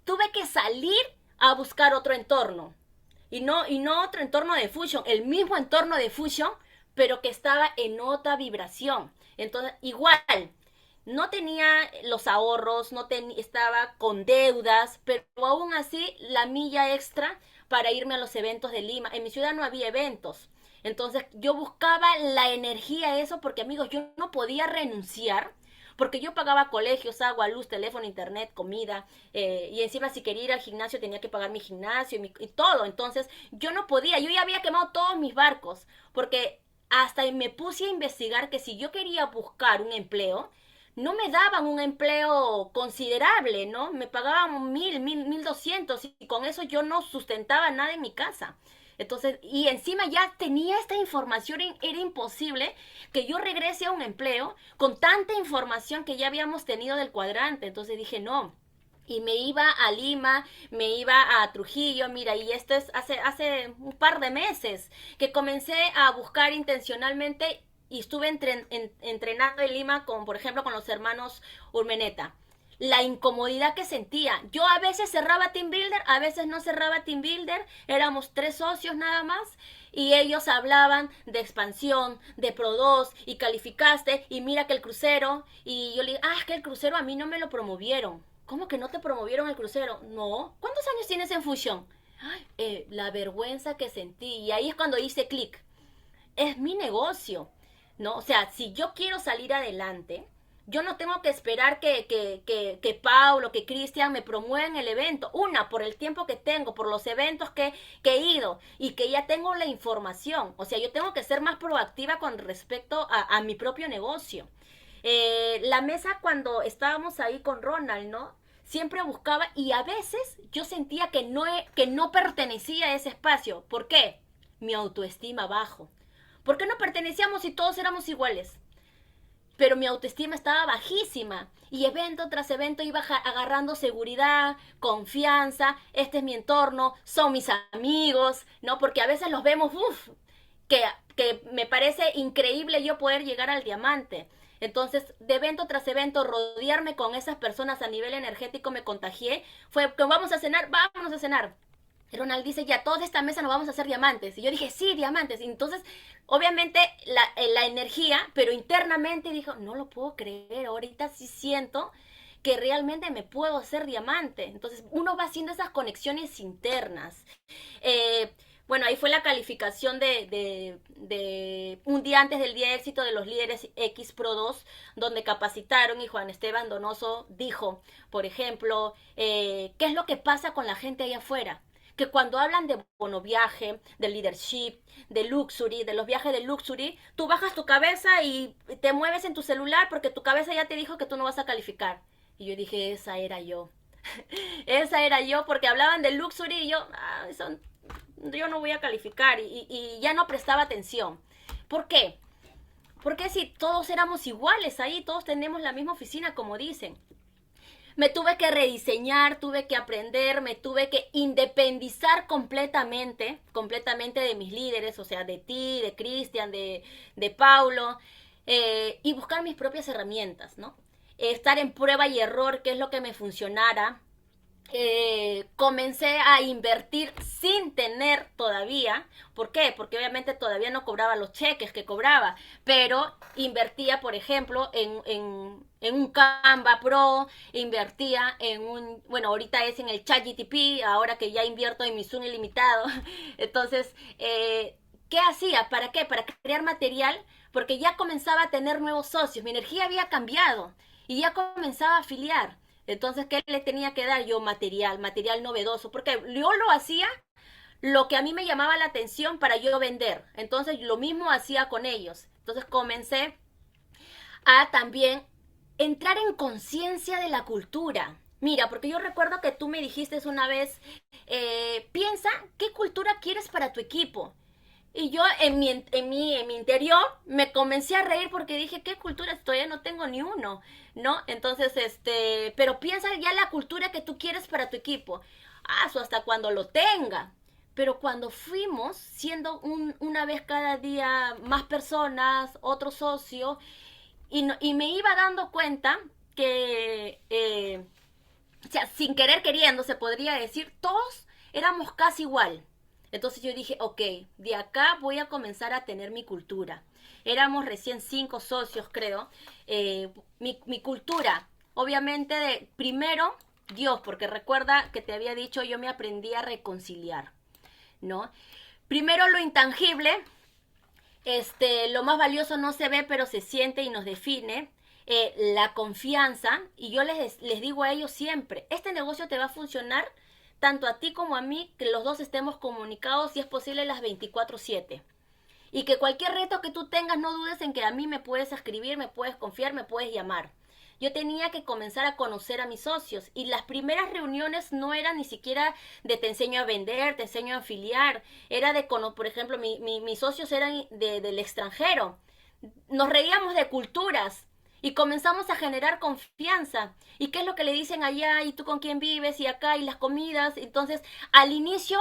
tuve que salir a buscar otro entorno. Y no otro entorno de Fusion, el mismo entorno de Fusion, pero que estaba en otra vibración. Entonces, igual, no tenía los ahorros, estaba con deudas, pero aún así la milla extra para irme a los eventos de Lima. En mi ciudad no había eventos. Entonces yo buscaba la energía, eso, porque amigos, yo no podía renunciar porque yo pagaba colegios, agua, luz, teléfono, internet, comida, y encima si quería ir al gimnasio tenía que pagar mi gimnasio y todo. Entonces yo no podía, yo ya había quemado todos mis barcos, porque hasta me puse a investigar que si yo quería buscar un empleo, no me daban un empleo considerable, ¿no? Me pagaban 1,200 y con eso yo no sustentaba nada en mi casa. Entonces, y encima ya tenía esta información, era imposible que yo regrese a un empleo con tanta información que ya habíamos tenido del cuadrante. Entonces dije, no. Y me iba a Lima, me iba a Trujillo, mira, y esto es hace un par de meses que comencé a buscar intencionalmente y estuve entrenando en Lima con, por ejemplo, con los hermanos Urmeneta. La incomodidad que sentía. Yo a veces cerraba Team Builder, a veces no cerraba Team Builder, éramos 3 socios nada más y ellos hablaban de expansión, de Pro 2 y calificaste y mira que el crucero y yo le digo, es que el crucero a mí no me lo promovieron. ¿Cómo que no te promovieron el crucero? No. ¿Cuántos años tienes en Fusión? Ay, la vergüenza que sentí. Y ahí es cuando hice clic. Es mi negocio, ¿no? O sea, si yo quiero salir adelante, yo no tengo que esperar que Paulo, que Cristian me promuevan el evento. Una, por el tiempo que tengo, por los eventos que he ido y que ya tengo la información. O sea, yo tengo que ser más proactiva con respecto a mi propio negocio. La mesa cuando estábamos ahí con Ronald, ¿no? Siempre buscaba y a veces yo sentía que no pertenecía a ese espacio. ¿Por qué? Mi autoestima bajo. ¿Por qué no pertenecíamos si todos éramos iguales? Pero mi autoestima estaba bajísima y evento tras evento iba agarrando seguridad, confianza, este es mi entorno, son mis amigos, ¿no? Porque a veces los vemos, que me parece increíble yo poder llegar al diamante. Entonces, de evento tras evento, rodearme con esas personas a nivel energético me contagié. Fue que vamos a cenar, vámonos a cenar. Ronald dice, ya, toda esta mesa nos vamos a hacer diamantes. Y yo dije, sí, diamantes. Y entonces, obviamente, la energía, pero internamente dijo, no lo puedo creer, ahorita sí siento que realmente me puedo hacer diamante. Entonces, uno va haciendo esas conexiones internas. Eh, bueno, ahí fue la calificación de un día antes del día de éxito de los líderes X Pro 2, donde capacitaron y Juan Esteban Donoso dijo, por ejemplo, ¿qué es lo que pasa con la gente allá afuera? Que cuando hablan de bono viaje, de leadership, de luxury, de los viajes de luxury, tú bajas tu cabeza y te mueves en tu celular porque tu cabeza ya te dijo que tú no vas a calificar. Y yo dije, esa era yo. Esa era yo porque hablaban de luxury y yo, yo no voy a calificar y ya no prestaba atención. ¿Por qué? Porque si todos éramos iguales ahí, todos tenemos la misma oficina como dicen. Me tuve que rediseñar, tuve que aprender, me tuve que independizar completamente de mis líderes, o sea, de ti, de Cristian, de Paulo, y buscar mis propias herramientas, ¿no? Estar en prueba y error, qué es lo que me funcionara, comencé a invertir sin tener todavía. ¿Por qué? Porque obviamente todavía no cobraba los cheques que cobraba, pero invertía, por ejemplo, en un Canva Pro, invertía en bueno, ahorita es en el ChatGPT, ahora que ya invierto en mi Zoom ilimitado. Entonces, ¿qué hacía? ¿Para qué? Para crear material, porque ya comenzaba a tener nuevos socios, mi energía había cambiado y ya comenzaba a afiliar. Entonces, ¿qué le tenía que dar yo? Material novedoso, porque yo lo hacía lo que a mí me llamaba la atención para yo vender. Entonces, lo mismo hacía con ellos. Entonces, comencé a también entrar en conciencia de la cultura. Mira, porque yo recuerdo que tú me dijiste una vez, piensa qué cultura quieres para tu equipo. Y yo en mi interior me comencé a reír porque dije, ¿qué cultura? Todavía no tengo ni uno, ¿no? Entonces, pero piensa ya la cultura que tú quieres para tu equipo. Eso hasta cuando lo tenga. Pero cuando fuimos, siendo una vez cada día más personas, otro socio, y me iba dando cuenta que, o sea, sin querer queriendo, se podría decir, todos éramos casi igual. Entonces yo dije, ok, de acá voy a comenzar a tener mi cultura. Éramos recién 5 socios, creo. Mi cultura, obviamente, primero Dios, porque recuerda que te había dicho, yo me aprendí a reconciliar, ¿no? Primero lo intangible, lo más valioso no se ve, pero se siente y nos define. La confianza, y yo les digo a ellos siempre, este negocio te va a funcionar tanto a ti como a mí, que los dos estemos comunicados, si es posible, las 24/7. Y que cualquier reto que tú tengas, no dudes en que a mí me puedes escribir, me puedes confiar, me puedes llamar. Yo tenía que comenzar a conocer a mis socios y las primeras reuniones no eran ni siquiera de te enseño a vender, te enseño a afiliar, era de, por ejemplo, mis socios eran del extranjero. Nos reíamos de culturas, y comenzamos a generar confianza. ¿Y qué es lo que le dicen allá? ¿Y tú con quién vives? Y acá, y las comidas. Entonces, al inicio,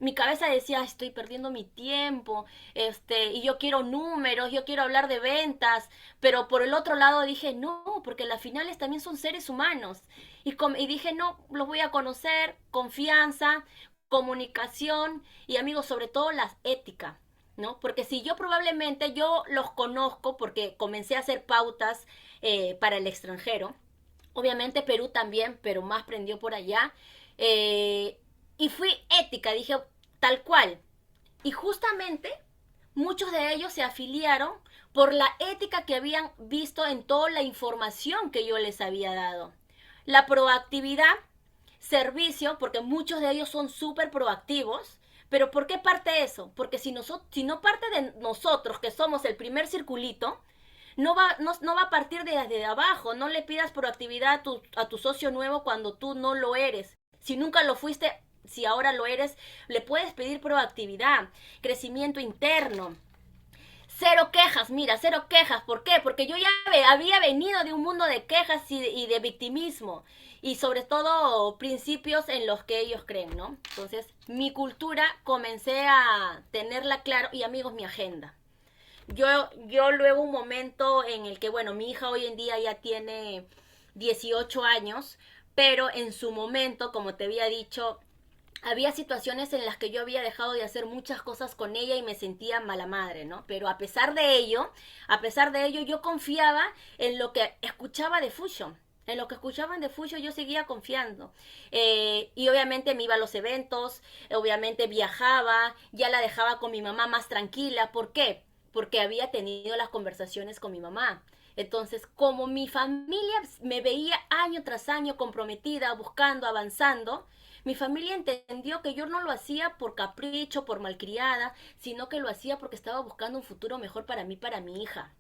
mi cabeza decía, estoy perdiendo mi tiempo, y yo quiero números, yo quiero hablar de ventas. Pero por el otro lado dije, no, porque las finales también son seres humanos. Y dije, no, los voy a conocer, confianza, comunicación y amigos, sobre todo la ética, ¿no? Porque si yo probablemente yo los conozco porque comencé a hacer pautas para el extranjero, Obviamente Perú también, pero más prendió por allá. Eh, y fui ética, dije tal cual. Y justamente muchos de ellos se afiliaron por la ética que habían visto en toda la información que yo les había dado. La proactividad, servicio, porque muchos de ellos son súper proactivos. Pero ¿por qué parte eso? Porque si no parte de nosotros, que somos el primer circulito, no va a partir desde abajo. No le pidas proactividad a tu socio nuevo cuando tú no lo eres. Si nunca lo fuiste, si ahora lo eres, le puedes pedir proactividad, crecimiento interno. Cero quejas, mira, cero quejas. ¿Por qué? Porque yo ya había venido de un mundo de quejas y de victimismo. Y sobre todo principios en los que ellos creen, ¿no? Entonces, mi cultura comencé a tenerla claro y amigos, mi agenda. Yo luego un momento en el que, bueno, mi hija hoy en día ya tiene 18 años, pero en su momento, como te había dicho, había situaciones en las que yo había dejado de hacer muchas cosas con ella y me sentía mala madre, ¿no? Pero a pesar de ello, yo confiaba en lo que escuchaba de Fusion. En lo que escuchaban de Fusion yo seguía confiando. Y obviamente me iba a los eventos, obviamente viajaba, ya la dejaba con mi mamá más tranquila. ¿Por qué? Porque había tenido las conversaciones con mi mamá. Entonces, como mi familia me veía año tras año comprometida, buscando, avanzando, mi familia entendió que yo no lo hacía por capricho, por malcriada, sino que lo hacía porque estaba buscando un futuro mejor para mí, para mi hija.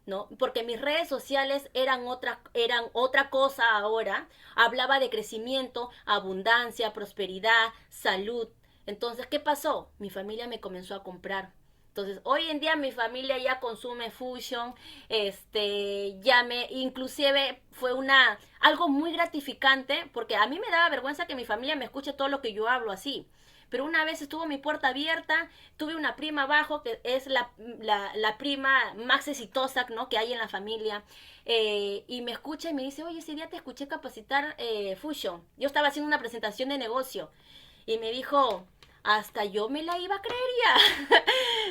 ¿No? Porque mis redes sociales eran otra cosa ahora. Hablaba de crecimiento, abundancia, prosperidad, salud. Entonces, ¿qué pasó? Mi familia me comenzó a comprar. Entonces, hoy en día mi familia ya consume Fusion, inclusive fue algo muy gratificante, porque a mí me daba vergüenza que mi familia me escuche todo lo que yo hablo así. Pero una vez estuvo mi puerta abierta, tuve una prima abajo, que es la prima más exitosa, ¿no?, que hay en la familia, y me escucha y me dice, oye, ese día te escuché capacitar Fusion. Yo estaba haciendo una presentación de negocio, y me dijo, hasta yo me la iba a creer ya,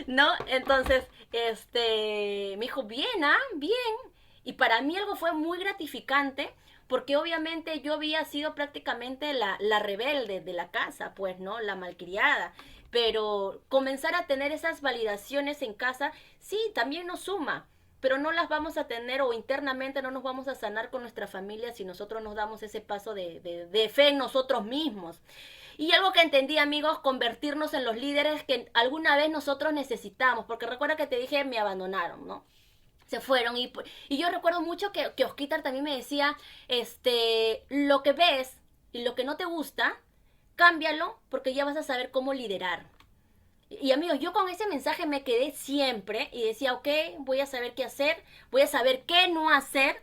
¿no? Entonces, me dijo, bien, ¿ah? Bien. Y para mí algo fue muy gratificante, porque obviamente yo había sido prácticamente la rebelde de la casa, pues, ¿no? La malcriada. Pero comenzar a tener esas validaciones en casa, sí, también nos suma, pero no las vamos a tener o internamente no nos vamos a sanar con nuestra familia si nosotros nos damos ese paso de fe en nosotros mismos. Y algo que entendí, amigos, convertirnos en los líderes que alguna vez nosotros necesitamos, porque recuerda que te dije, me abandonaron, ¿no? Se fueron y yo recuerdo mucho que Osquitar también me decía, lo que ves y lo que no te gusta, cámbialo porque ya vas a saber cómo liderar. Y amigos, yo con ese mensaje me quedé siempre y decía, ok, voy a saber qué hacer, voy a saber qué no hacer,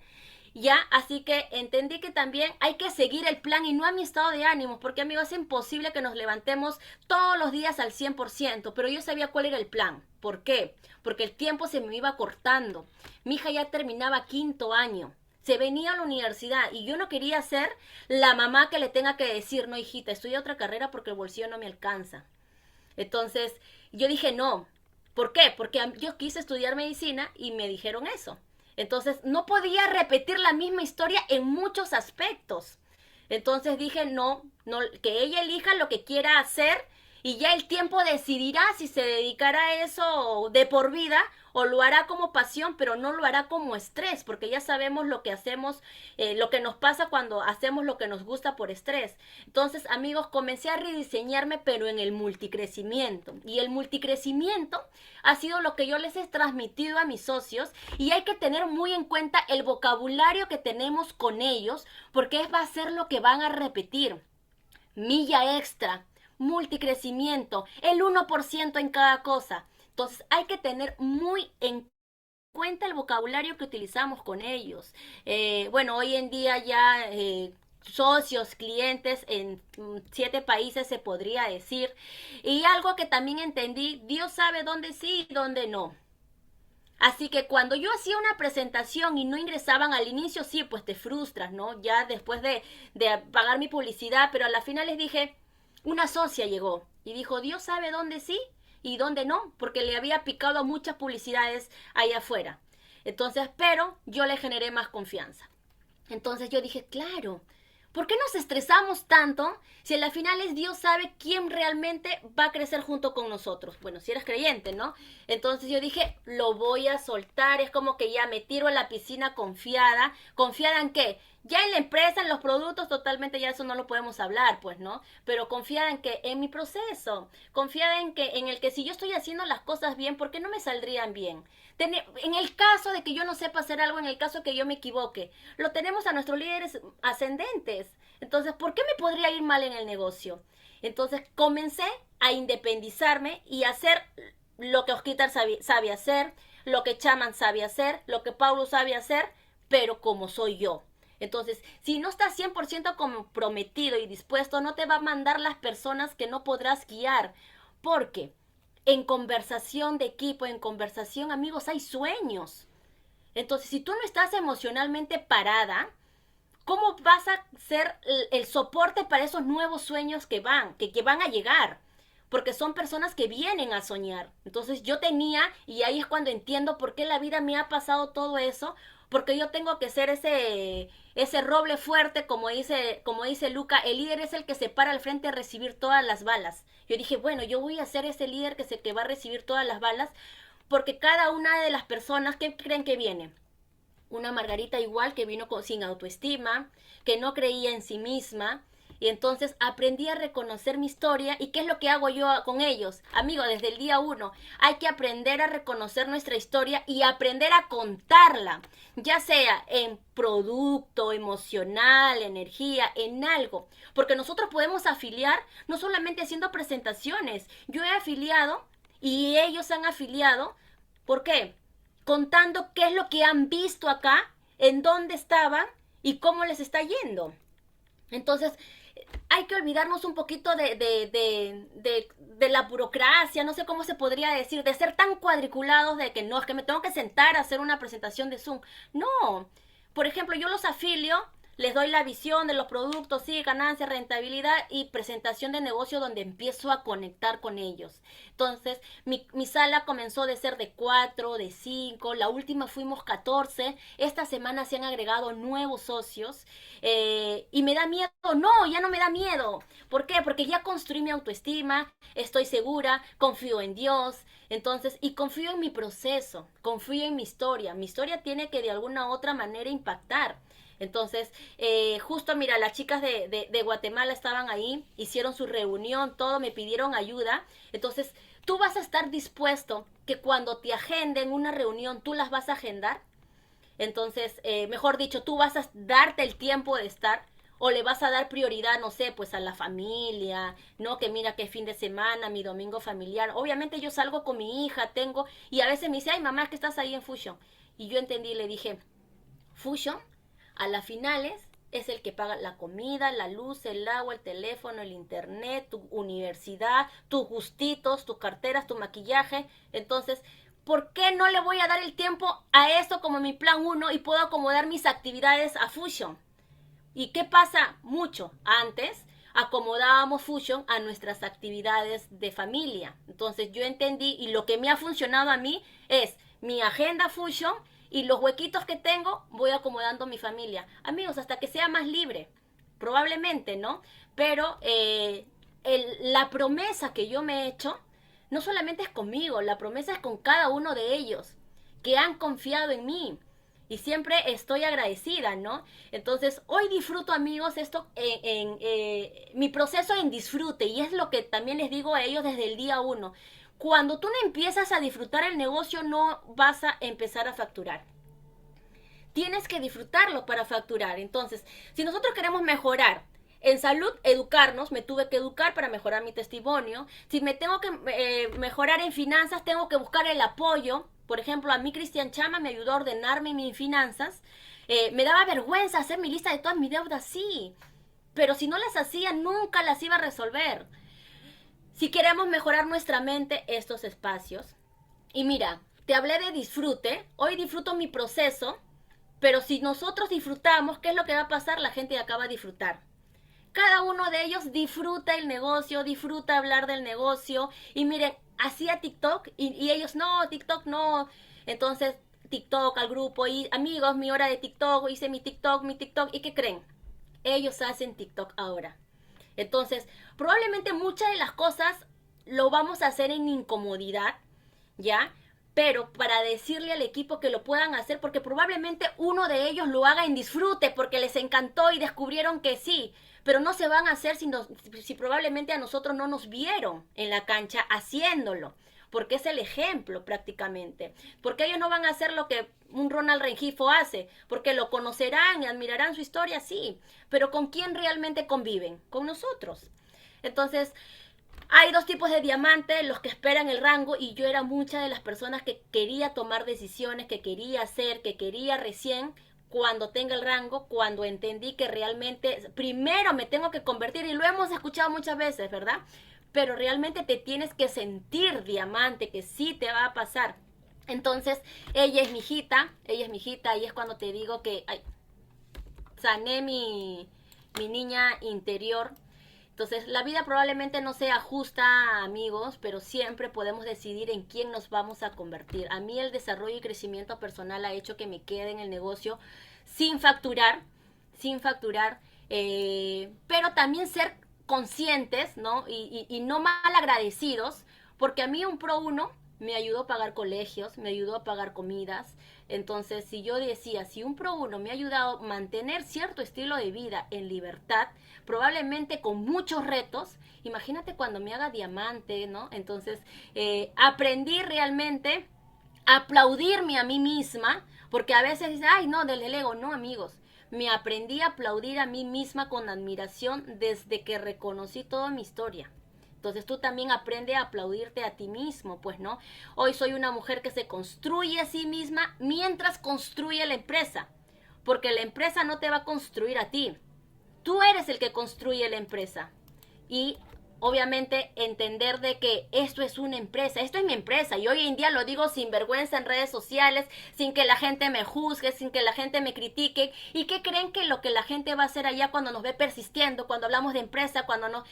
ya, así que entendí que también hay que seguir el plan y no a mi estado de ánimo, porque amigos, es imposible que nos levantemos todos los días al 100%, pero yo sabía cuál era el plan. ¿Por qué? Porque el tiempo se me iba cortando. Mi hija ya terminaba quinto año. Se venía a la universidad y yo no quería ser la mamá que le tenga que decir, no, hijita, estudia otra carrera porque el bolsillo no me alcanza. Entonces, yo dije no. ¿Por qué? Porque yo quise estudiar medicina y me dijeron eso. Entonces, no podía repetir la misma historia en muchos aspectos. Entonces dije, no, no, que ella elija lo que quiera hacer y ya el tiempo decidirá si se dedicará a eso de por vida o lo hará como pasión, pero no lo hará como estrés, porque ya sabemos lo que hacemos, lo que nos pasa cuando hacemos lo que nos gusta por estrés. Entonces, amigos, comencé a rediseñarme, pero en el multicrecimiento. Y el multicrecimiento ha sido lo que yo les he transmitido a mis socios y hay que tener muy en cuenta el vocabulario que tenemos con ellos, porque va a ser lo que van a repetir. Milla extra, multicrecimiento, el 1% en cada cosa. Entonces hay que tener muy en cuenta el vocabulario que utilizamos con ellos. Bueno, hoy en día ya socios, clientes en 7 países se podría decir. Y algo que también entendí, Dios sabe dónde sí y dónde no. Así que cuando yo hacía una presentación y no ingresaban al inicio, sí, pues te frustras, ¿no? Ya después de pagar mi publicidad, pero a la final les dije, una socia llegó y dijo, Dios sabe dónde sí y dónde no, porque le había picado muchas publicidades ahí afuera. Entonces, pero yo le generé más confianza. Entonces yo dije, claro, ¿por qué nos estresamos tanto si a la final es Dios sabe quién realmente va a crecer junto con nosotros? Bueno, si eres creyente, ¿no? Entonces yo dije, lo voy a soltar, es como que ya me tiro a la piscina confiada. ¿Confiada en qué? Ya en la empresa, en los productos, totalmente ya eso no lo podemos hablar, pues, ¿no? Pero confiada en que en mi proceso, confiada en el que si yo estoy haciendo las cosas bien, ¿por qué no me saldrían bien? En el caso de que yo no sepa hacer algo, en el caso de que yo me equivoque, lo tenemos a nuestros líderes ascendentes. Entonces, ¿por qué me podría ir mal en el negocio? Entonces, comencé a independizarme y hacer lo que Osquitar sabe hacer, lo que Chaman sabe hacer, lo que Paulo sabe hacer, pero como soy yo. Entonces, si no estás 100% comprometido y dispuesto, no te va a mandar las personas que no podrás guiar. Porque en conversación de equipo, en conversación, amigos, hay sueños. Entonces, si tú no estás emocionalmente parada, ¿cómo vas a ser el soporte para esos nuevos sueños que van a llegar? Porque son personas que vienen a soñar. Entonces yo tenía, y ahí es cuando entiendo por qué la vida me ha pasado todo eso, porque yo tengo que ser ese roble fuerte, como dice Luca, el líder es el que se para al frente a recibir todas las balas. Yo dije, bueno, yo voy a ser ese líder que va a recibir todas las balas, porque cada una de las personas, ¿qué creen que viene? Una Margarita igual que vino sin autoestima, que no creía en sí misma. Y entonces aprendí a reconocer mi historia. ¿Y qué es lo que hago yo con ellos? Amigo, desde el día uno hay que aprender a reconocer nuestra historia y aprender a contarla. Ya sea en producto, emocional, energía, en algo. Porque nosotros podemos afiliar no solamente haciendo presentaciones. Yo he afiliado y ellos han afiliado. ¿Por qué? Contando qué es lo que han visto acá, en dónde estaban y cómo les está yendo. Entonces, hay que olvidarnos un poquito de la burocracia, no sé cómo se podría decir, de ser tan cuadriculados de que no, es que me tengo que sentar a hacer una presentación de Zoom. No, por ejemplo, yo los afilio, les doy la visión de los productos, sí, ganancia, rentabilidad y presentación de negocio donde empiezo a conectar con ellos. Entonces, mi sala comenzó de ser de 4, de 5, la última fuimos 14, esta semana se han agregado nuevos socios y me da miedo, no, ya no me da miedo. ¿Por qué? Porque ya construí mi autoestima, estoy segura, confío en Dios, entonces, y confío en mi proceso, confío en mi historia. Mi historia tiene que de alguna u otra manera impactar. Entonces, justo mira, las chicas de Guatemala estaban ahí, hicieron su reunión, todo, me pidieron ayuda. Entonces, tú vas a estar dispuesto que cuando te agenden una reunión, tú las vas a agendar. Entonces, mejor dicho, tú vas a darte el tiempo de estar o le vas a dar prioridad, no sé, pues a la familia, ¿no? Que mira que fin de semana, mi domingo familiar. Obviamente yo salgo con mi hija, tengo, y a veces me dice, ay mamá, que estás ahí en Fusion. Y yo entendí, le dije, Fusion, a las finales es el que paga la comida, la luz, el agua, el teléfono, el internet, tu universidad, tus gustitos, tus carteras, tu maquillaje. Entonces, ¿por qué no le voy a dar el tiempo a esto como mi plan uno y puedo acomodar mis actividades a Fusion? ¿Y qué pasa? Mucho. Antes acomodábamos Fusion a nuestras actividades de familia. Entonces yo entendí y lo que me ha funcionado a mí es mi agenda Fusion y los huequitos que tengo voy acomodando mi familia. Amigos, hasta que sea más libre. Probablemente, ¿no? Pero la promesa que yo me he hecho no solamente es conmigo, la promesa es con cada uno de ellos que han confiado en mí y siempre estoy agradecida, ¿no? Entonces, hoy disfruto, amigos, esto mi proceso en disfrute y es lo que también les digo a ellos desde el día uno. Cuando tú no empiezas a disfrutar el negocio, no vas a empezar a facturar. Tienes que disfrutarlo para facturar. Entonces, si nosotros queremos mejorar en salud, educarnos, me tuve que educar para mejorar mi testimonio. Si me tengo que mejorar en finanzas, tengo que buscar el apoyo. Por ejemplo, a mí Cristian Chama me ayudó a ordenarme mis finanzas. Me daba vergüenza hacer mi lista de todas mis deudas, sí. Pero si no las hacía, nunca las iba a resolver. Si queremos mejorar nuestra mente, estos espacios. Y mira, te hablé de disfrute. Hoy disfruto mi proceso. Pero si nosotros disfrutamos, ¿qué es lo que va a pasar? La gente acaba de disfrutar. Cada uno de ellos disfruta el negocio, disfruta hablar del negocio. Y miren, hacía TikTok y ellos no, TikTok no. Entonces, TikTok al grupo y amigos, mi hora de TikTok, hice mi TikTok. ¿Y qué creen? Ellos hacen TikTok ahora. Entonces, probablemente muchas de las cosas lo vamos a hacer en incomodidad, ¿ya? Pero para decirle al equipo que lo puedan hacer, porque probablemente uno de ellos lo haga en disfrute, porque les encantó y descubrieron que sí, pero no se van a hacer si probablemente a nosotros no nos vieron en la cancha haciéndolo, porque es el ejemplo prácticamente, porque ellos no van a hacer lo que un Ronald Rengifo hace, porque lo conocerán y admirarán su historia, sí, pero ¿con quién realmente conviven? Con nosotros. Entonces, hay dos tipos de diamantes, los que esperan el rango, y yo era muchas de las personas que quería tomar decisiones, que quería hacer, que quería recién cuando tenga el rango, cuando entendí que realmente primero me tengo que convertir, y lo hemos escuchado muchas veces, ¿verdad? Pero realmente te tienes que sentir diamante, que sí te va a pasar. Entonces, ella es mi hijita, y es cuando te digo que ay, sané mi niña interior. Entonces, la vida probablemente no sea justa, amigos, pero siempre podemos decidir en quién nos vamos a convertir. A mí el desarrollo y crecimiento personal ha hecho que me quede en el negocio sin facturar, sin facturar, pero también ser conscientes, ¿no? Y no mal agradecidos, porque a mí un Pro uno me ayudó a pagar colegios, me ayudó a pagar comidas. Entonces, si yo decía, si un Pro uno me ha ayudado a mantener cierto estilo de vida en libertad, probablemente con muchos retos, imagínate cuando me haga diamante, ¿no? Entonces, aprendí realmente a aplaudirme a mí misma, porque a veces dice, ay, no, del ego, no, amigos. Me aprendí a aplaudir a mí misma con admiración desde que reconocí toda mi historia. Entonces tú también aprende a aplaudirte a ti mismo, pues no. Hoy soy una mujer que se construye a sí misma mientras construye la empresa, porque la empresa no te va a construir a ti. Tú eres el que construye la empresa. Y obviamente entender de que esto es una empresa, esto es mi empresa, y hoy en día lo digo sin vergüenza en redes sociales, sin que la gente me juzgue, sin que la gente me critique. ¿Y qué creen que lo que la gente va a hacer allá cuando nos ve persistiendo, cuando hablamos de empresa, cuando no?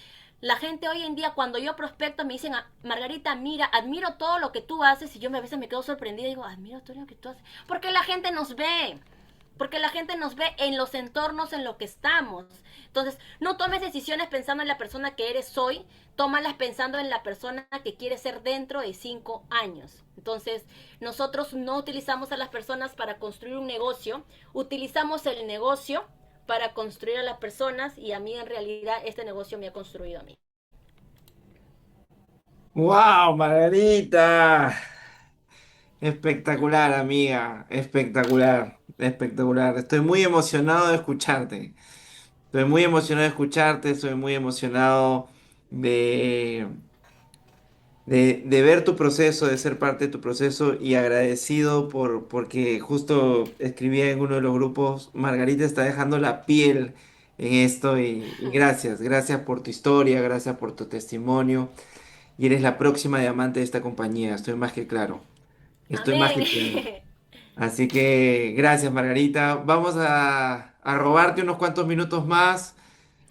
La gente hoy en día, cuando yo prospecto, me dicen, Margarita, mira, admiro todo lo que tú haces, y yo a veces me quedo sorprendida y digo, admiro todo lo que tú haces, porque la gente nos ve, porque la gente nos ve en los entornos en los que estamos. Entonces, no tomes decisiones pensando en la persona que eres hoy, tómalas pensando en la persona que quieres ser dentro de 5 años. Entonces, nosotros no utilizamos a las personas para construir un negocio, utilizamos el negocio para construir a las personas, y a mí en realidad este negocio me ha construido a mí. ¡Wow, Margarita! Espectacular, amiga. Espectacular, espectacular. Estoy muy emocionado de escucharte. Estoy muy emocionado de escucharte. Estoy muy emocionado de, de ver tu proceso, de ser parte de tu proceso y agradecido porque justo escribía en uno de los grupos, Margarita está dejando la piel en esto y gracias, gracias por tu historia, gracias por tu testimonio y eres la próxima diamante de esta compañía, estoy más que claro, estoy más Amén. que claro. Así que gracias, Margarita. Vamos a robarte unos cuantos minutos más.